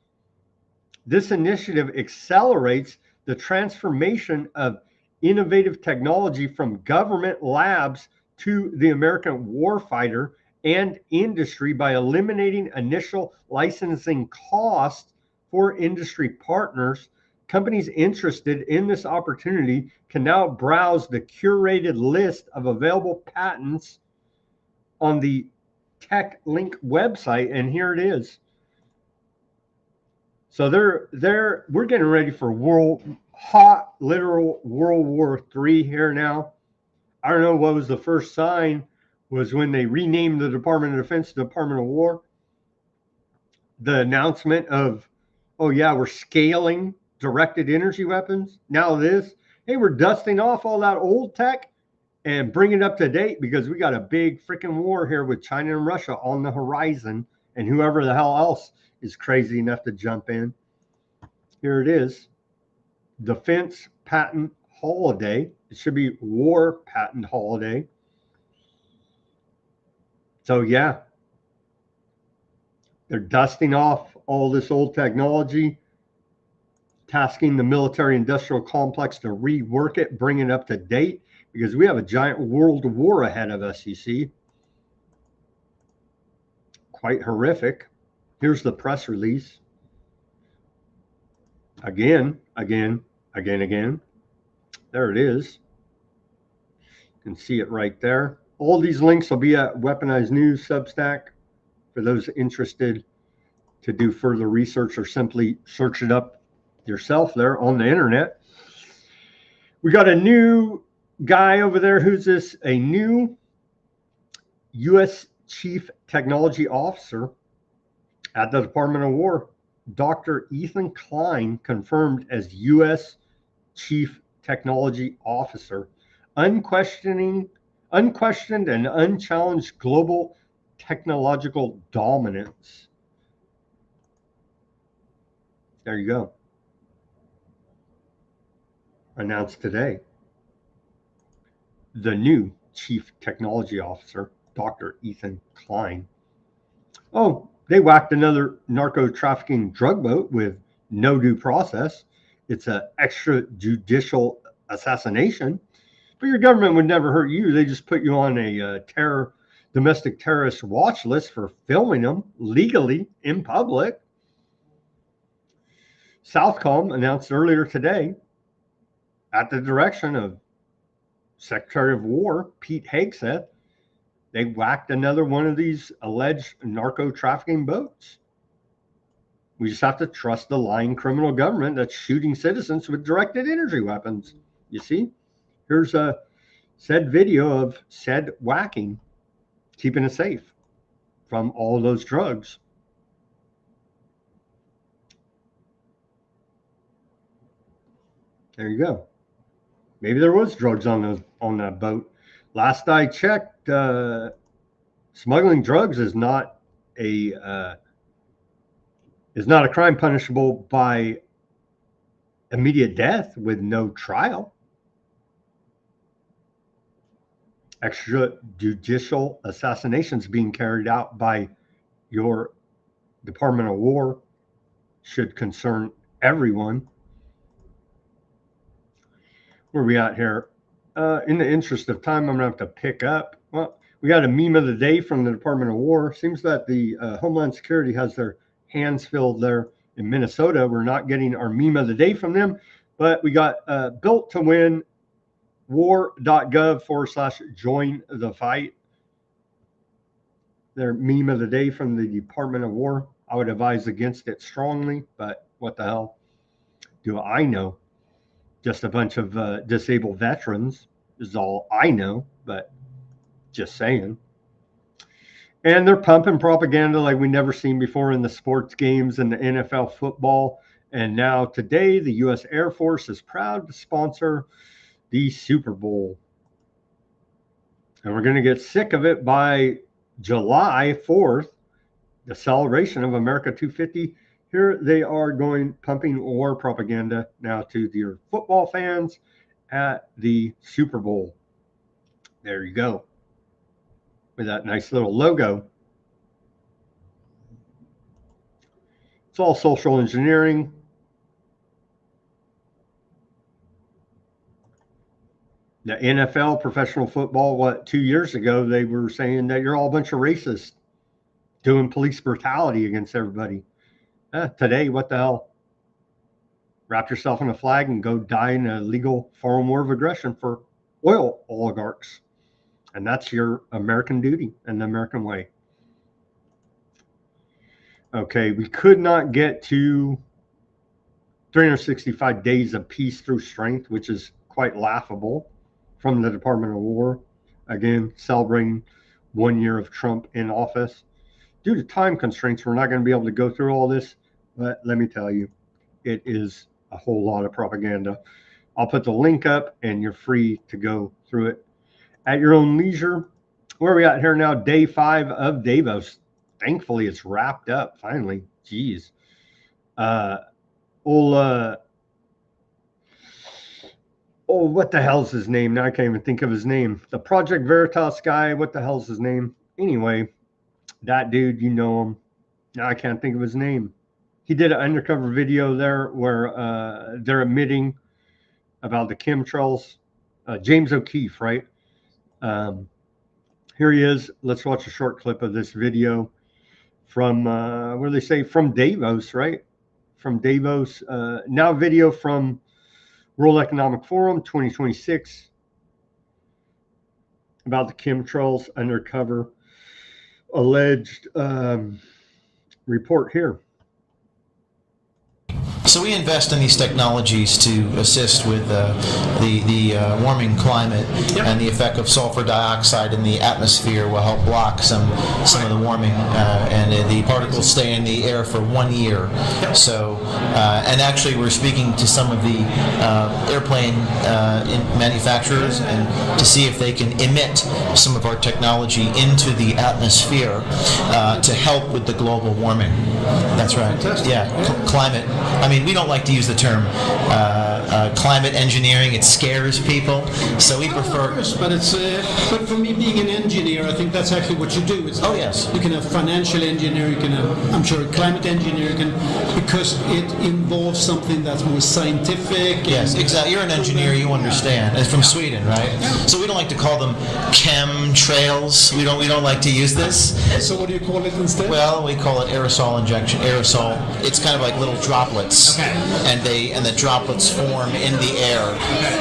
This initiative accelerates the transformation of innovative technology from government labs to the American warfighter and industry by eliminating initial licensing costs for industry partners Companies interested in this opportunity can now browse the curated list of available patents on the TechLink website, and here it is. So we're getting ready for literal World War III here now. I don't know what was the first sign was when they renamed the Department of Defense Department of War. The announcement of, oh yeah, we're scaling directed energy weapons. Now this, hey, we're dusting off all that old tech and bringing it up to date because we got a big freaking war here with China and Russia on the horizon, and whoever the hell else is crazy enough to jump in. Here it is. Defense Patent Holiday. It should be War Patent Holiday. So yeah, they're dusting off all this old technology, tasking the military industrial complex to rework it, bring it up to date, because we have a giant world war ahead of us, you see. Quite horrific. Here's the press release. Again. There it is. You can see it right there. All these links will be at Weaponized News Substack for those interested to do further research or simply search it up yourself there on the internet. We got a new guy over there. Who's this? A new U.S. Chief Technology Officer at the Department of War. Dr. Ethan Klein confirmed as U.S. Chief Technology Officer. Unquestioned and unchallenged global technological dominance. There you go. Announced today. The new Chief Technology Officer, Dr. Ethan Klein. Oh, they whacked another narco trafficking drug boat with no due process. It's an extrajudicial assassination. But your government would never hurt you. They just put you on a domestic terrorist watch list for filming them legally in public. Southcom announced earlier today, at the direction of Secretary of War Pete Hegseth, they whacked another one of these alleged narco trafficking boats. We just have to trust the lying criminal government that's shooting citizens with directed energy weapons. You see, here's a said video of said whacking, keeping it safe from all those drugs. There you go. Maybe there was drugs on that boat. Last I checked, smuggling drugs is not a crime punishable by immediate death with no trial. Extrajudicial assassinations being carried out by your Department of War should concern everyone. Where are we at here? In the interest of time, I'm going to have to pick up. Well, we got a meme of the day from the Department of War. Seems that the Homeland Security has their hands filled there in Minnesota. We're not getting our meme of the day from them, but we got Built to Win, war.gov/join the fight. Their meme of the day from the Department of War. I would advise against it strongly, but what the hell do I know? Just a bunch of disabled veterans is all I know, but just saying. And they're pumping propaganda like we never seen before in the sports games and the NFL football. And now today, the U.S. Air Force is proud to sponsor the Super Bowl. And we're going to get sick of it by July 4th, the celebration of America 250. Here they are pumping war propaganda now to your football fans at the Super Bowl. There you go. With that nice little logo. It's all social engineering. The NFL, professional football, 2 years ago, they were saying that you're all a bunch of racists doing police brutality against everybody. Today, what the hell? wrap yourself in a flag and go die in a legal foreign war of aggression for oil oligarchs. And that's your American duty and the American way. Okay, we could not get to 365 days of peace through strength, which is quite laughable from the Department of War. Again, celebrating 1 year of Trump in office. Due to time constraints, we're not going to be able to go through all this, but let me tell you, it is a whole lot of propaganda. I'll put the link up and you're free to go through it at your own leisure. Where are we at here now? Day 5 of Davos. Thankfully, it's wrapped up finally. Jeez. What the hell's his name? Now I can't even think of his name. The Project Veritas guy. What the hell's his name? Anyway, that dude, you know him. Now I can't think of his name. He did an undercover video there where they're admitting about the chemtrails. James O'Keefe, right? Here he is. Let's watch a short clip of this video from, what do they say? From Davos, right? From Davos. Now video from World Economic Forum 2026 about the chemtrails undercover alleged report here. So we invest in these technologies to assist with the warming climate, and the effect of sulfur dioxide in the atmosphere will help block some of the warming, and the particles stay in the air for 1 year. So, and actually we're speaking to some of the airplane manufacturers and to see if they can emit some of our technology into the atmosphere to help with the global warming. That's right. Yeah, climate. I mean, we don't like to use the term climate engineering. It scares people, so we prefer. But it's but for me, being an engineer, I think that's actually what you do. It's, oh yes. You can have financial engineer. You can have, I'm sure, climate engineer. Because it involves something that's more scientific. Yes, exactly. You're an engineer. You understand. It's from Sweden, right? Yeah. So we don't like to call them chemtrails. We don't like to use this. So what do you call it instead? Well, we call it aerosol injection. Aerosol. It's kind of like little droplets. Okay. And the droplets form in the air,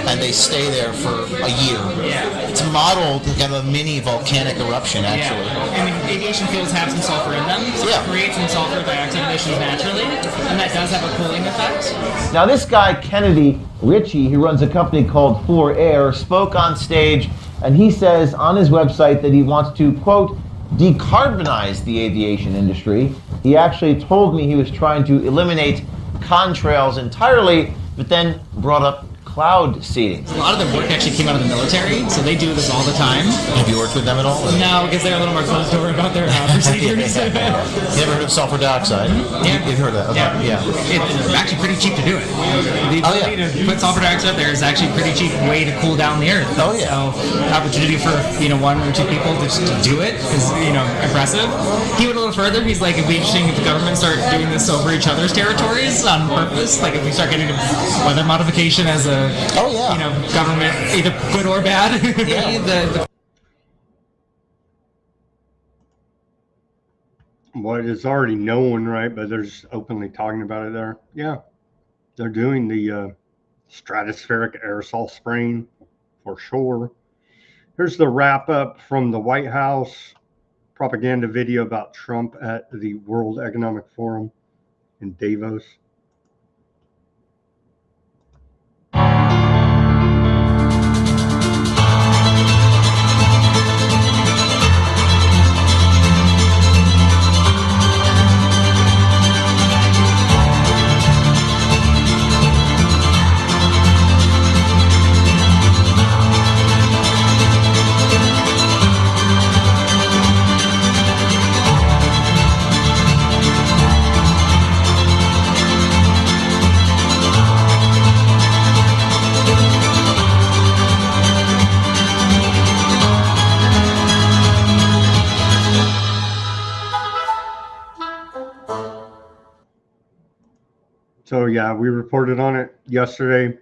and they stay there for a year. Yeah. It's modeled kind of a mini volcanic eruption, actually. Yeah. And aviation fuels have some sulfur in them, so it creates some sulfur dioxide emissions naturally, and that does have a cooling effect. Now this guy, Kennedy Ritchie, who runs a company called For Air, spoke on stage, and he says on his website that he wants to, quote, decarbonize the aviation industry. He actually told me he was trying to eliminate contrails entirely, but then brought up cloud seeding. A lot of their work actually came out of the military, so they do this all the time. Have you worked with them at all? No, because they're a little more closed door about their procedures. You ever heard of sulfur dioxide? Yeah. You've heard of that? Okay. Yeah. It's actually pretty cheap to do it. The ability to put sulfur dioxide there is actually a pretty cheap way to cool down the earth. Oh yeah. So opportunity for 1 or 2 people to do it is impressive. He went a little further. He's like, it'd be interesting if the government start doing this over each other's territories on purpose. Like if we start getting weather modification as a government, either good or bad. Well, it's already known, right? But they're just openly talking about it there. Yeah, they're doing the stratospheric aerosol spraying for sure. Here's the wrap up from the White House propaganda video about Trump at the World Economic Forum in Davos. So yeah, we reported on it yesterday,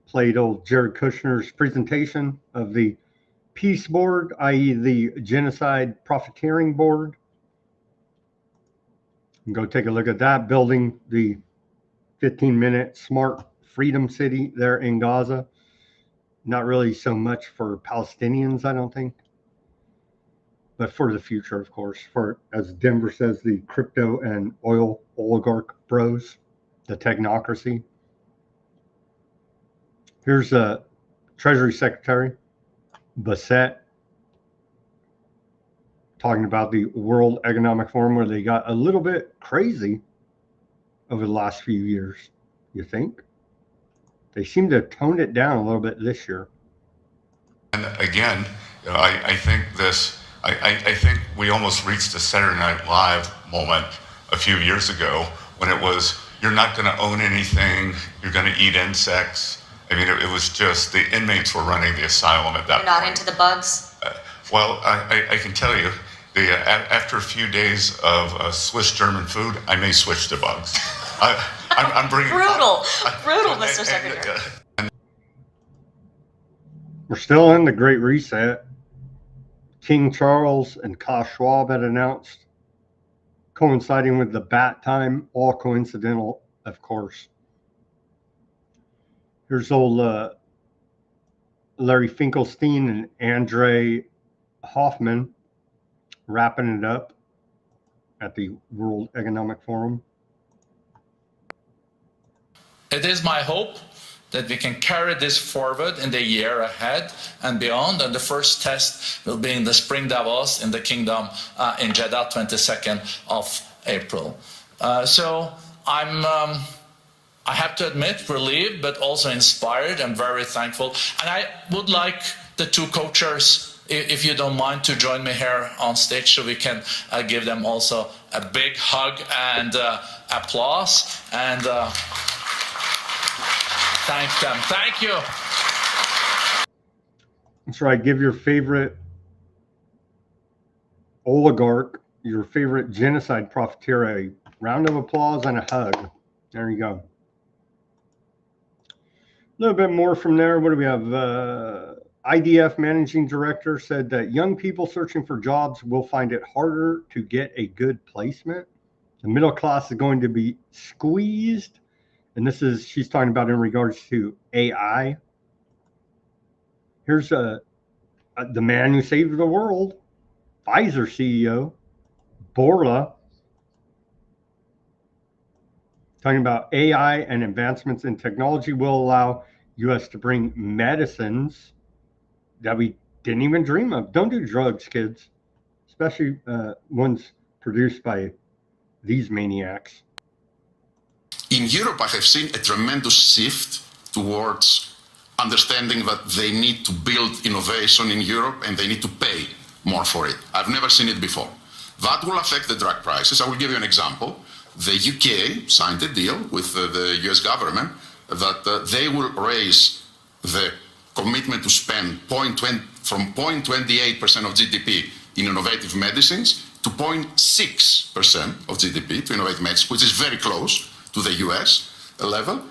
played old Jared Kushner's presentation of the Peace Board, i.e. the Genocide Profiteering Board. And go take a look at that, building the 15-minute smart freedom city there in Gaza. Not really so much for Palestinians, I don't think, but for the future, of course, for, as Denver says, the crypto and oil oligarch bros, the technocracy. Here's Treasury Secretary Bissett talking about the World Economic Forum, where they got a little bit crazy over the last few years. You think? They seem to have toned it down a little bit this year. And again, I think this, I think we almost reached a Saturday Night Live moment a few years ago when it was, you're not going to own anything, you're going to eat insects. I mean, it was just, the inmates were running the asylum at that point. You're not into the bugs? Well, I can tell you, after a few days of Swiss German food, I may switch to bugs. I'm bringing brutal, Mr. Secretary. We're still in the Great Reset. King Charles and Klaus Schwab had announced, coinciding with the bat time, all coincidental, of course. Here's old Larry Finkelstein and Andre Hoffman wrapping it up at the World Economic Forum. It is my hope that we can carry this forward in the year ahead and beyond. And the first test will be in the spring Davos in the Kingdom in Jeddah, 22nd of April. So I have to admit, relieved, but also inspired and very thankful. And I would like the two co-chairs, if you don't mind, to join me here on stage so we can give them also a big hug and applause. And thank them. Thank you. That's right. Give your favorite oligarch, your favorite genocide profiteer, a round of applause and a hug. There you go. A little bit more from there. What do we have? IDF managing director said that young people searching for jobs will find it harder to get a good placement. The middle class is going to be squeezed. And this is, she's talking about in regards to AI. Here's the man who saved the world, Pfizer CEO, Borla, talking about AI and advancements in technology will allow U.S. to bring medicines that we didn't even dream of. Don't do drugs, kids, especially ones produced by these maniacs. In Europe, I have seen a tremendous shift towards understanding that they need to build innovation in Europe and they need to pay more for it. I've never seen it before. That will affect the drug prices. I will give you an example. The UK signed a deal with the US government that they will raise the commitment to spend from 0.28% of GDP in innovative medicines to 0.6% of GDP to innovative medicines, which is very close to the US level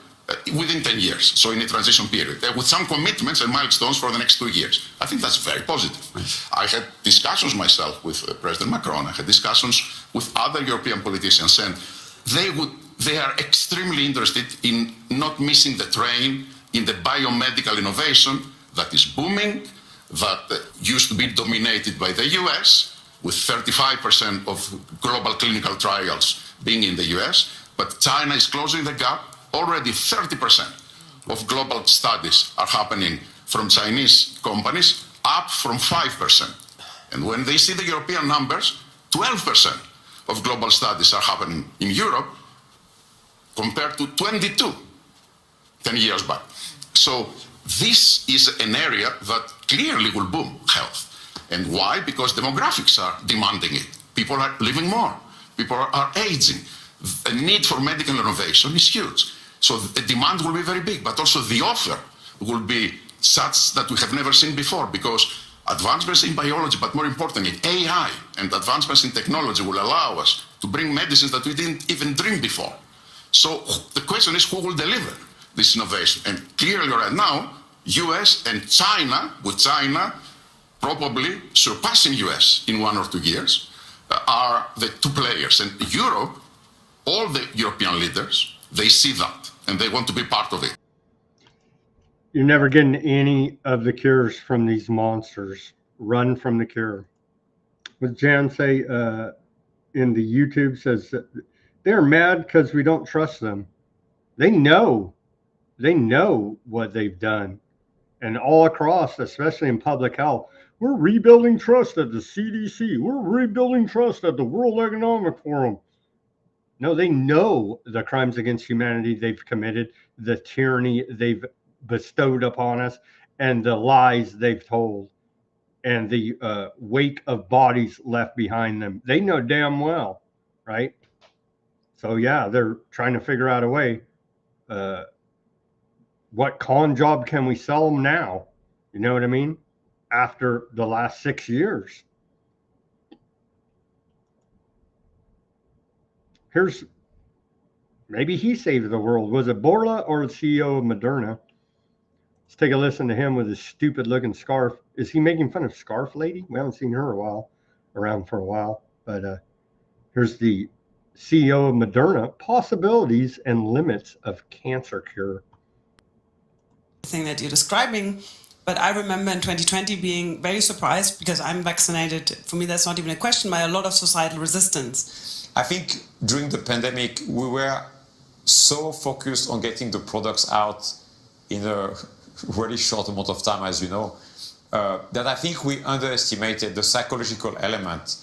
within 10 years, so in a transition period, with some commitments and milestones for the next 2 years. I think that's very positive. I had discussions myself with President Macron, I had discussions with other European politicians, and they are extremely interested in not missing the train in the biomedical innovation that is booming, that used to be dominated by the US, with 35% of global clinical trials being in the US, but China is closing the gap. Already 30% of global studies are happening from Chinese companies, up from 5%. And when they see the European numbers, 12% of global studies are happening in Europe compared to 22 10 years back. So this is an area that clearly will boom health. And why? Because demographics are demanding it. People are living more. People are aging. The need for medical innovation is huge. So the demand will be very big, but also the offer will be such that we have never seen before, because advancements in biology, but more importantly, AI and advancements in technology will allow us to bring medicines that we didn't even dream before. So the question is, who will deliver this innovation? And clearly right now, US and China, with China probably surpassing US in 1 or 2 years, are the two players. And Europe, all the European leaders They see that and they want to be part of it. You're never getting any of the cures from these monsters. Run from the cure. What Jan say in the YouTube says that they're mad because we don't trust them. They know what they've done. And all across, especially in public health, we're rebuilding trust at the CDC. We're rebuilding trust at the World Economic Forum. No, they know the crimes against humanity they've committed, the tyranny they've bestowed upon us, and the lies they've told, and the wake of bodies left behind them. They know damn well, right? So yeah, they're trying to figure out a way. What con job can we sell them now? You know what I mean? After the last 6 years. Here's, maybe he saved the world. Was it Borla or the CEO of Moderna? Let's take a listen to him with his stupid looking scarf. Is he making fun of Scarf Lady? We haven't seen her around for a while. But here's the CEO of Moderna, possibilities and limits of cancer cure. Thing that you're describing, but I remember in 2020 being very surprised because I'm vaccinated. For me, that's not even a question, by a lot of societal resistance. I think during the pandemic, we were so focused on getting the products out in a really short amount of time, as you know, that I think we underestimated the psychological element.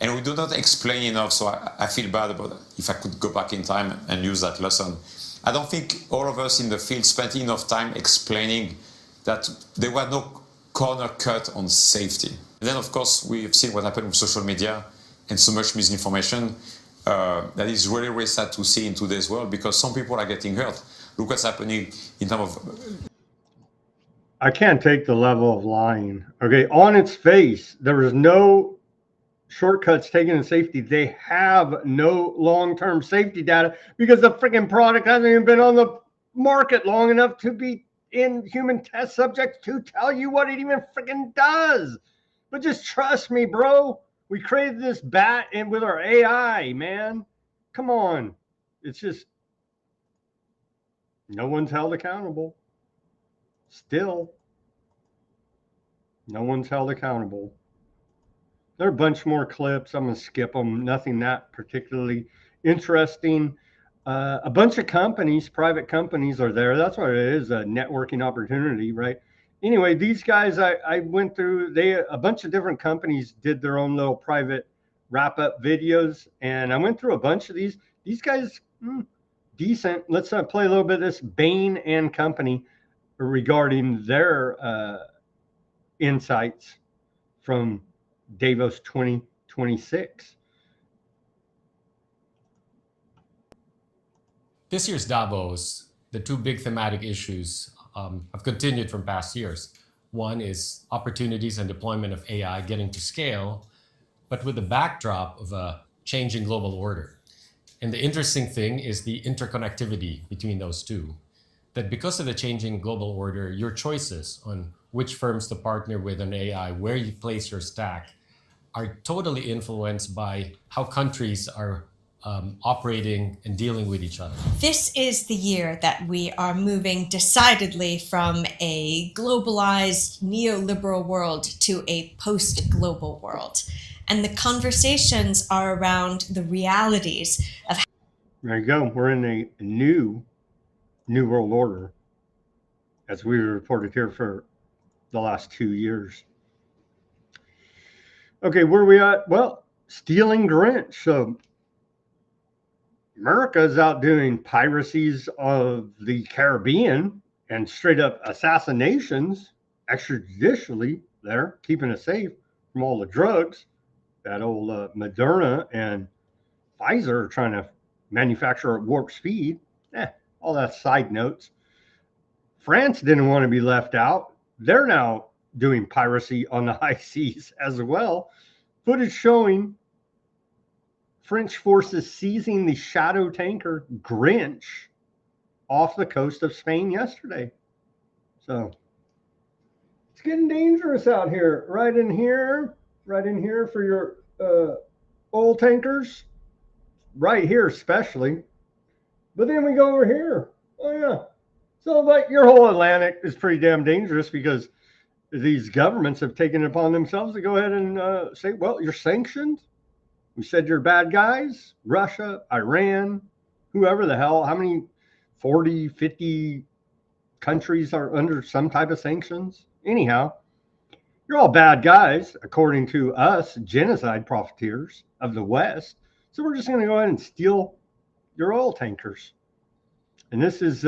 And we do not explain enough, so I feel bad about it. If I could go back in time and use that lesson. I don't think all of us in the field spent enough time explaining that there were no corner cut on safety. And then, of course, we've seen what happened with social media and so much misinformation. That is really, really sad to see in today's world because some people are getting hurt. Look what's happening in terms of... I can't take the level of lying. Okay, on its face, there is no shortcuts taken in safety. They have no long-term safety data because the freaking product hasn't even been on the market long enough to be in human test subjects to tell you what it even freaking does. But just trust me, bro. We created this bat and with our AI, man. Come on. It's just no one's held accountable. Still, no one's held accountable. There are a bunch more clips. I'm going to skip them. Nothing that particularly interesting. A bunch of companies, private companies are there. That's what it is, a networking opportunity, right? Anyway, these guys I went through, a bunch of different companies did their own little private wrap-up videos, and I went through a bunch of these. These guys, decent. Let's play a little bit of this Bain and Company regarding their insights from DAVOS 2026. This year's Davos, the two big thematic issues have continued from past years. One is opportunities and deployment of AI getting to scale, but with the backdrop of a changing global order. And the interesting thing is the interconnectivity between those two. That because of the changing global order, your choices on which firms to partner with on AI, where you place your stack, are totally influenced by how countries are operating and dealing with each other. This is the year that we are moving decidedly from a globalized neoliberal world to a post-global world. And the conversations are around the realities of... There you go. We're in a new world order, as we reported here for the last 2 years. Okay, where are we at? Well, stealing Grinch. So America is out doing piracies of the Caribbean and straight up assassinations extrajudicially there, keeping us safe from all the drugs that old Moderna and Pfizer are trying to manufacture at warp speed. All that side notes. France didn't want to be left out. They're now doing piracy on the high seas as well. Footage showing French forces seizing the shadow tanker Grinch off the coast of Spain yesterday. So it's getting dangerous out here. Right in here for your oil tankers. Right here especially. But then we go over here. Oh, yeah. So, like, your whole Atlantic is pretty damn dangerous because these governments have taken it upon themselves to go ahead and say, well, you're sanctioned. We said you're bad guys. Russia, Iran, whoever the hell, how many 40, 50 countries are under some type of sanctions? Anyhow, you're all bad guys, according to us, genocide profiteers of the West. So we're just going to go ahead and steal your oil tankers. And this is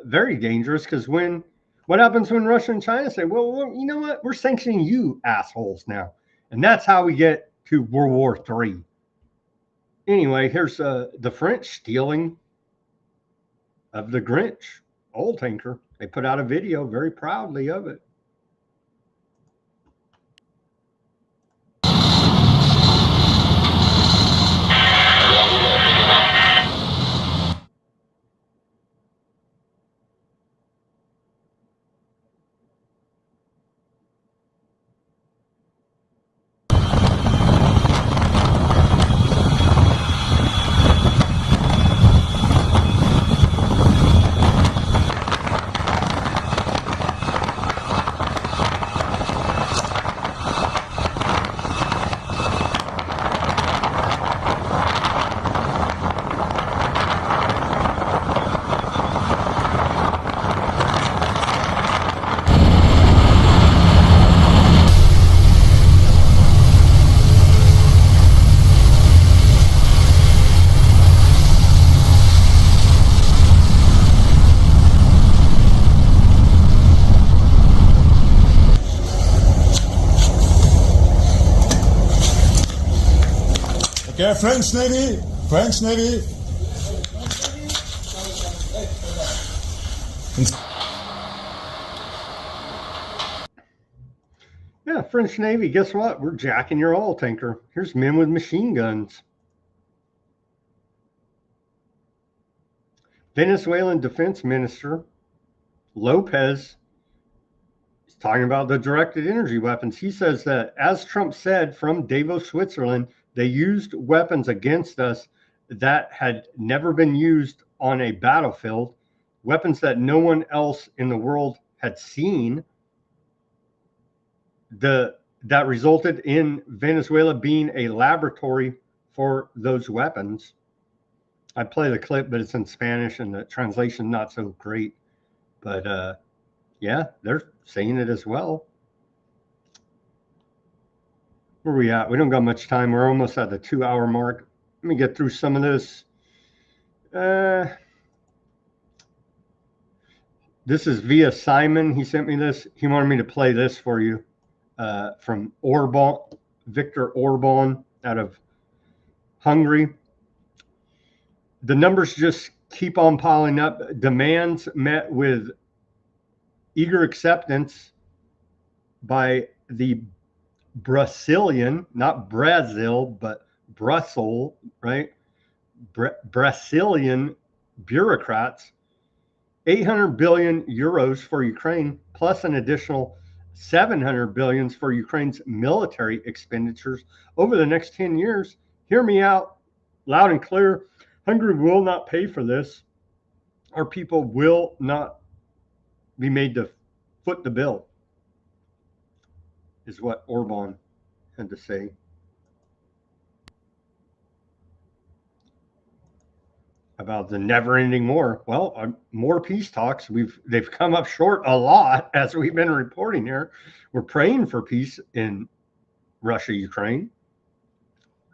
very dangerous because what happens when Russia and China say, well, you know what? We're sanctioning you assholes now. And that's how we get to World War III. Anyway, here's the French stealing of the Grinch oil tanker. They put out a video very proudly of it. Okay, French Navy. Yeah, French Navy, guess what? We're jacking your oil tanker. Here's men with machine guns. Venezuelan Defense Minister Lopez is talking about the directed energy weapons. He says that, as Trump said from Davos, Switzerland, they used weapons against us that had never been used on a battlefield, weapons that no one else in the world had seen. That resulted in Venezuela being a laboratory for those weapons. I play the clip, but it's in Spanish and the translation not so great. But yeah, they're saying it as well. Where are we at? We don't got much time. We're almost at the 2-hour mark. Let me get through some of this. This is via Simon. He sent me this. He wanted me to play this for you from Viktor Orban out of Hungary. The numbers just keep on piling up. Demands met with eager acceptance by the Brazilian, not Brazil, but Brussels, right? Brazilian bureaucrats, 800 billion euros for Ukraine, plus an additional 700 billions for Ukraine's military expenditures over the next 10 years. Hear me out loud and clear. Hungary will not pay for this. Our people will not be made to foot the bill, is what Orban had to say. About the never-ending war. Well, more peace talks. They've come up short a lot, as we've been reporting here. We're praying for peace in Russia, Ukraine.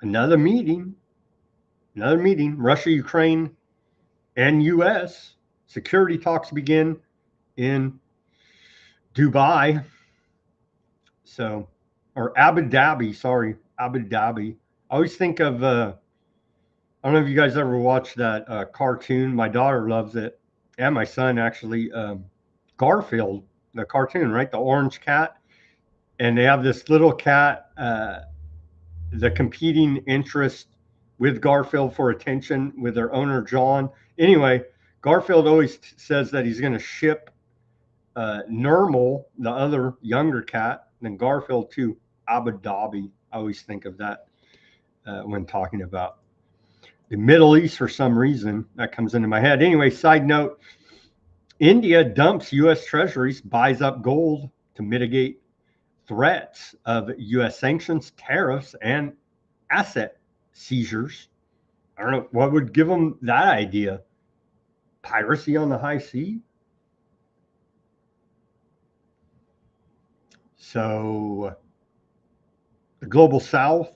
Another meeting. Russia, Ukraine, and U.S. security talks begin in Dubai. So, or Abu Dhabi. I always think of, I don't know if you guys ever watched that cartoon. My daughter loves it, and my son actually. Garfield, the cartoon, right? The orange cat. And they have this little cat, the competing interest with Garfield for attention with their owner, John. Anyway, Garfield always says that he's going to ship Nermal, the other younger cat, than Garfield, to Abu Dhabi. I always think of that when talking about the Middle East for some reason. That comes into my head. Anyway, side note, India dumps U.S. treasuries, buys up gold to mitigate threats of U.S. sanctions, tariffs, and asset seizures. I don't know what would give them that idea. Piracy on the high sea? So the global south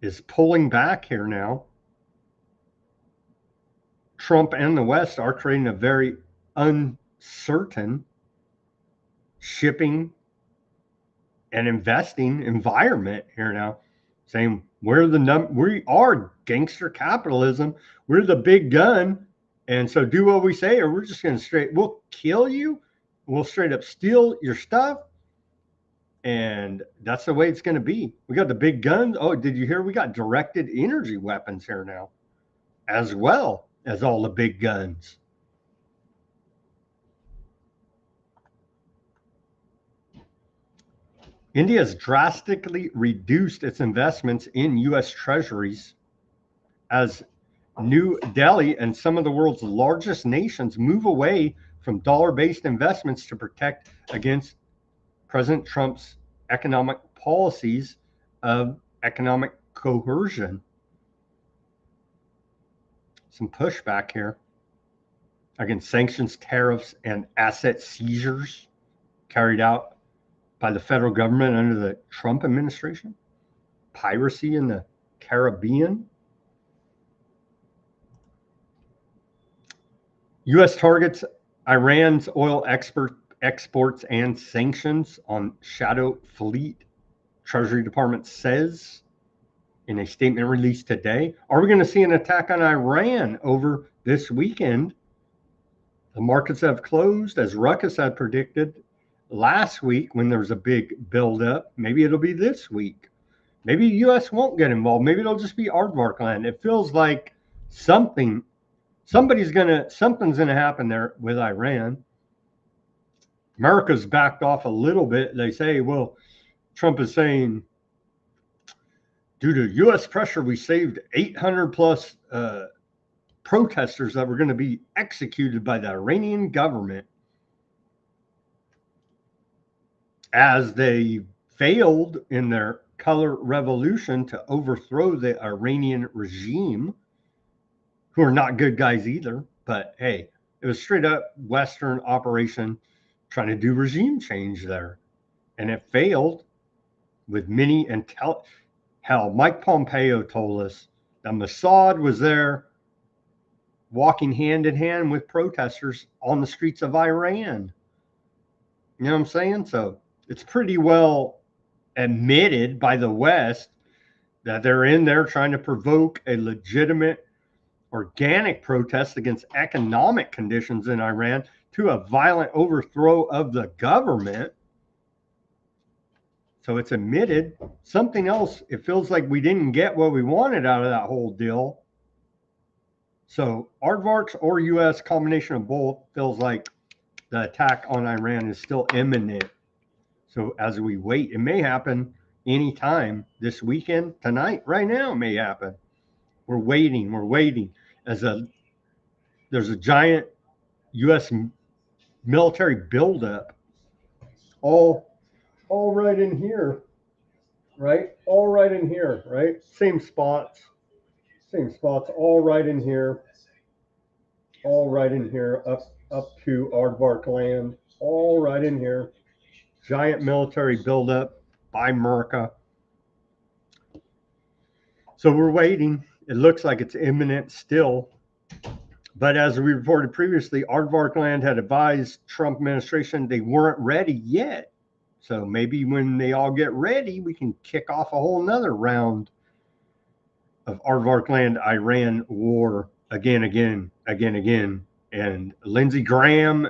is pulling back here now. Trump and the West are creating a very uncertain shipping and investing environment here now, saying we are gangster capitalism, we're the big gun, and so do what we say, or we're just going to we'll kill you, we'll straight up steal your stuff, and that's the way it's going to be. We got the big guns. Oh, did you hear? We got directed energy weapons here now, as well as all the big guns. India has drastically reduced its investments in U.S. treasuries as New Delhi and some of the world's largest nations move away from dollar-based investments to protect against President Trump's economic policies of economic coercion. Some pushback here against sanctions, tariffs, and asset seizures carried out by the federal government under the Trump administration. Piracy in the Caribbean. U.S. targets Iran's oil exports and sanctions on shadow fleet, Treasury Department says in a statement released today. Are we going to see an attack on Iran over this weekend? The markets have closed as Ruckus had predicted last week when there was a big buildup. Maybe it'll be this week. Maybe the U.S. won't get involved. Maybe it'll just be aardvark land. It feels like something's gonna happen there with Iran. America's backed off a little bit. They say, well, Trump is saying, due to U.S. pressure, we saved 800 plus protesters that were going to be executed by the Iranian government as they failed in their color revolution to overthrow the Iranian regime, who are not good guys either. But hey, it was straight up Western operation trying to do regime change there. And it failed with many hell, Mike Pompeo told us that Mossad was there walking hand in hand with protesters on the streets of Iran. You know what I'm saying? So it's pretty well admitted by the West that they're in there trying to provoke a legitimate organic protest against economic conditions in Iran to a violent overthrow of the government. So it's admitted. Something else, it feels like we didn't get what we wanted out of that whole deal. So aardvarks or U.S. combination of both feels like the attack on Iran is still imminent. So as we wait, it may happen anytime this weekend, tonight, right now it may happen. We're waiting. There's a giant U.S. military buildup all right in here, right? All right in here, right? Same spots, all right in here, up to aardvark land, all right in here. Giant military buildup by America. So we're waiting. It looks like it's imminent still. But as we reported previously, aardvark land had advised Trump administration they weren't ready yet. So maybe when they all get ready, we can kick off a whole nother round of aardvark land Iran war again. And Lindsey Graham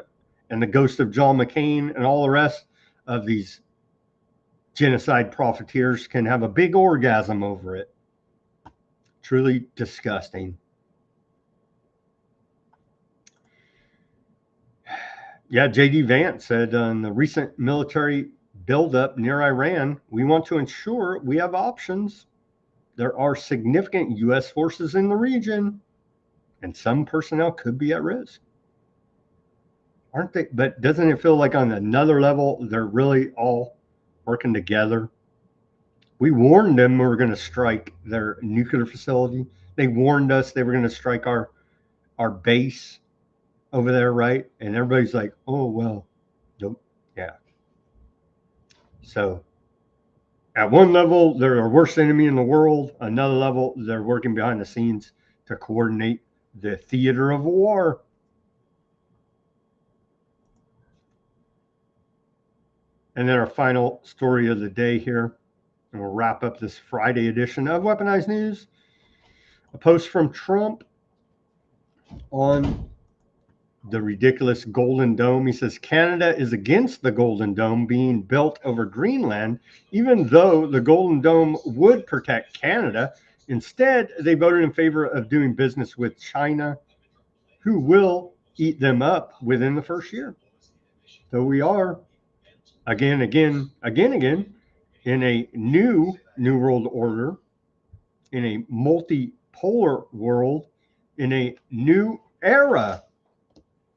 and the ghost of John McCain and all the rest of these genocide profiteers can have a big orgasm over it. Truly disgusting. Yeah, J.D. Vance said on the recent military buildup near Iran, we want to ensure we have options there are significant U.S. forces in the region, and some personnel could be at risk. Aren't they? But doesn't it feel like on another level, they're really all working together? We warned them we were going to strike their nuclear facility. They warned us they were going to strike our base over there, right? And everybody's like, oh, well, nope. Yeah. So at one level, they're our worst enemy in the world. Another level, they're working behind the scenes to coordinate the theater of war. And then our final story of the day here, and we'll wrap up this Friday edition of Weaponized News. A post from Trump on the ridiculous Golden Dome. He says Canada is against the Golden Dome being built over Greenland, even though the Golden Dome would protect Canada. Instead, they voted in favor of doing business with China, who will eat them up within the first year. So we are again in a new world order, in a multipolar world, in a new era.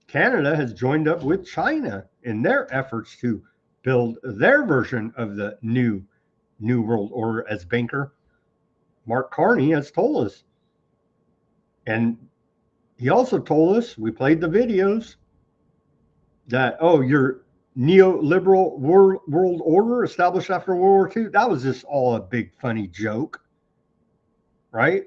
Canada has joined up with China in their efforts to build their version of the new world order, as banker Mark Carney has told us. And he also told us, we played the videos, that, oh, your neoliberal world order established after World War II, that was just all a big funny joke, right?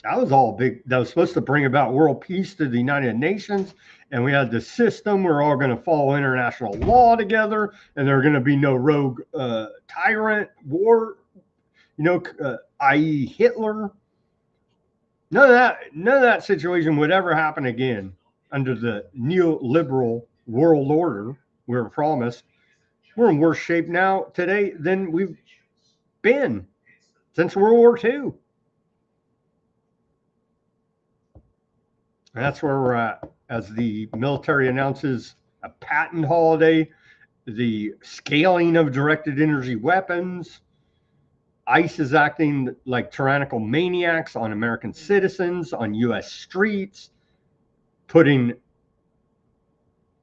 That was all big. That was supposed to bring about world peace to the United Nations. And we had the system. We're all going to follow international law together. And there are going to be no rogue tyrant war, i.e. Hitler. None of that situation would ever happen again under the neoliberal world order we were promised. We're in worse shape now today than we've been since World War II. And that's where we're at as the military announces a patent holiday, the scaling of directed energy weapons. ICE is acting like tyrannical maniacs on American citizens, on U.S. streets, putting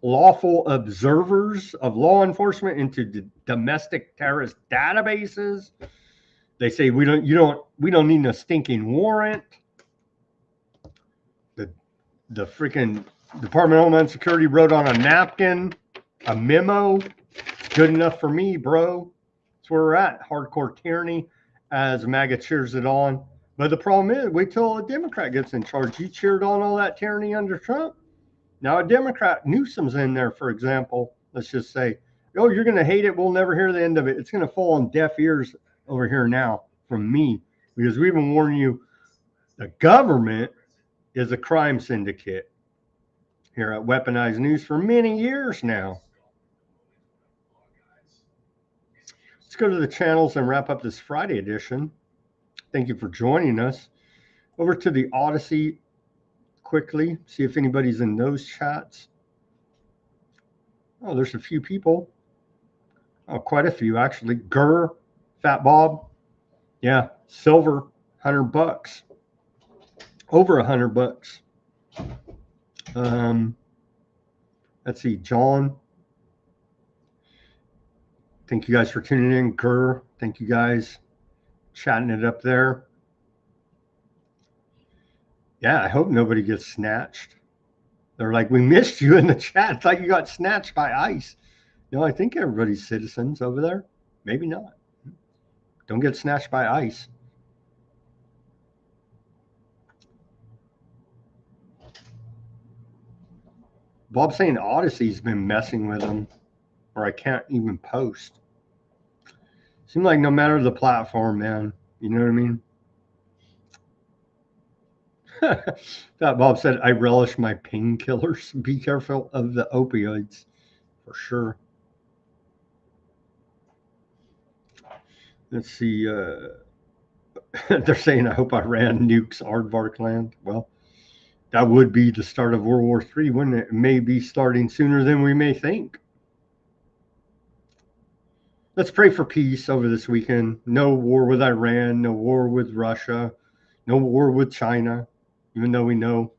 lawful observers of law enforcement into domestic terrorist databases. They say we don't need no stinking warrant. The freaking Department of Homeland Security wrote on a napkin a memo. It's good enough for me, bro. That's where we're at. Hardcore tyranny as MAGA cheers it on. But the problem is, wait till a Democrat gets in charge. You cheered on all that tyranny under Trump. Now a Democrat, Newsom's in there, for example. Let's just say, oh, you're going to hate it. We'll never hear the end of it. It's going to fall on deaf ears over here now from me, because we've been warning you. The government is a crime syndicate here at Weaponized News for many years now. Let's go to the channels and wrap up this Friday edition. Thank you for joining us. Over to the Odysee quickly, see if anybody's in those chats. Oh, there's a few people. Oh, quite a few actually. Gurr, Fat Bob. Yeah, silver, $100. Over $100. Let's see, John. Thank you guys for tuning in. Gurr, thank you guys. Chatting it up there. Yeah, I hope nobody gets snatched. They're like, we missed you in the chat. It's like you got snatched by ICE. No, I think everybody's citizens over there. Maybe not. Don't get snatched by ICE. Bob's saying Odysee's been messing with him, or I can't even post. Seems like no matter the platform, man. You know what I mean? That Bob said, I relish my painkillers. Be careful of the opioids, for sure. Let's see. They're saying, I hope Iran nukes Aardvark land. Well, that would be the start of World War III, wouldn't it? It may be starting sooner than we may think. let's pray for peace over this weekend. No war with Iran, no war with Russia, no war with China, even though we know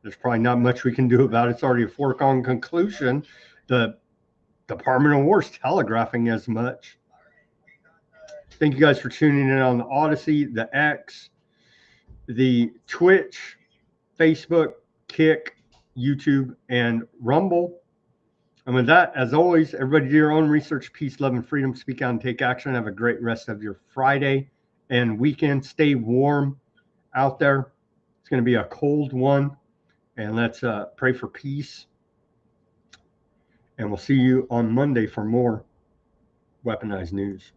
there's probably not much we can do about it. It's already a foregone conclusion. The Department of War is telegraphing as much. Thank you guys for tuning in on the Odysee, the X, the Twitch, Facebook, Kick, YouTube, and Rumble. And with that, as always, everybody do your own research, peace, love, and freedom. Speak out and take action. Have a great rest of your Friday and weekend. Stay warm out there. It's going to be a cold one. And let's pray for peace. And we'll see you on Monday for more Weaponized News.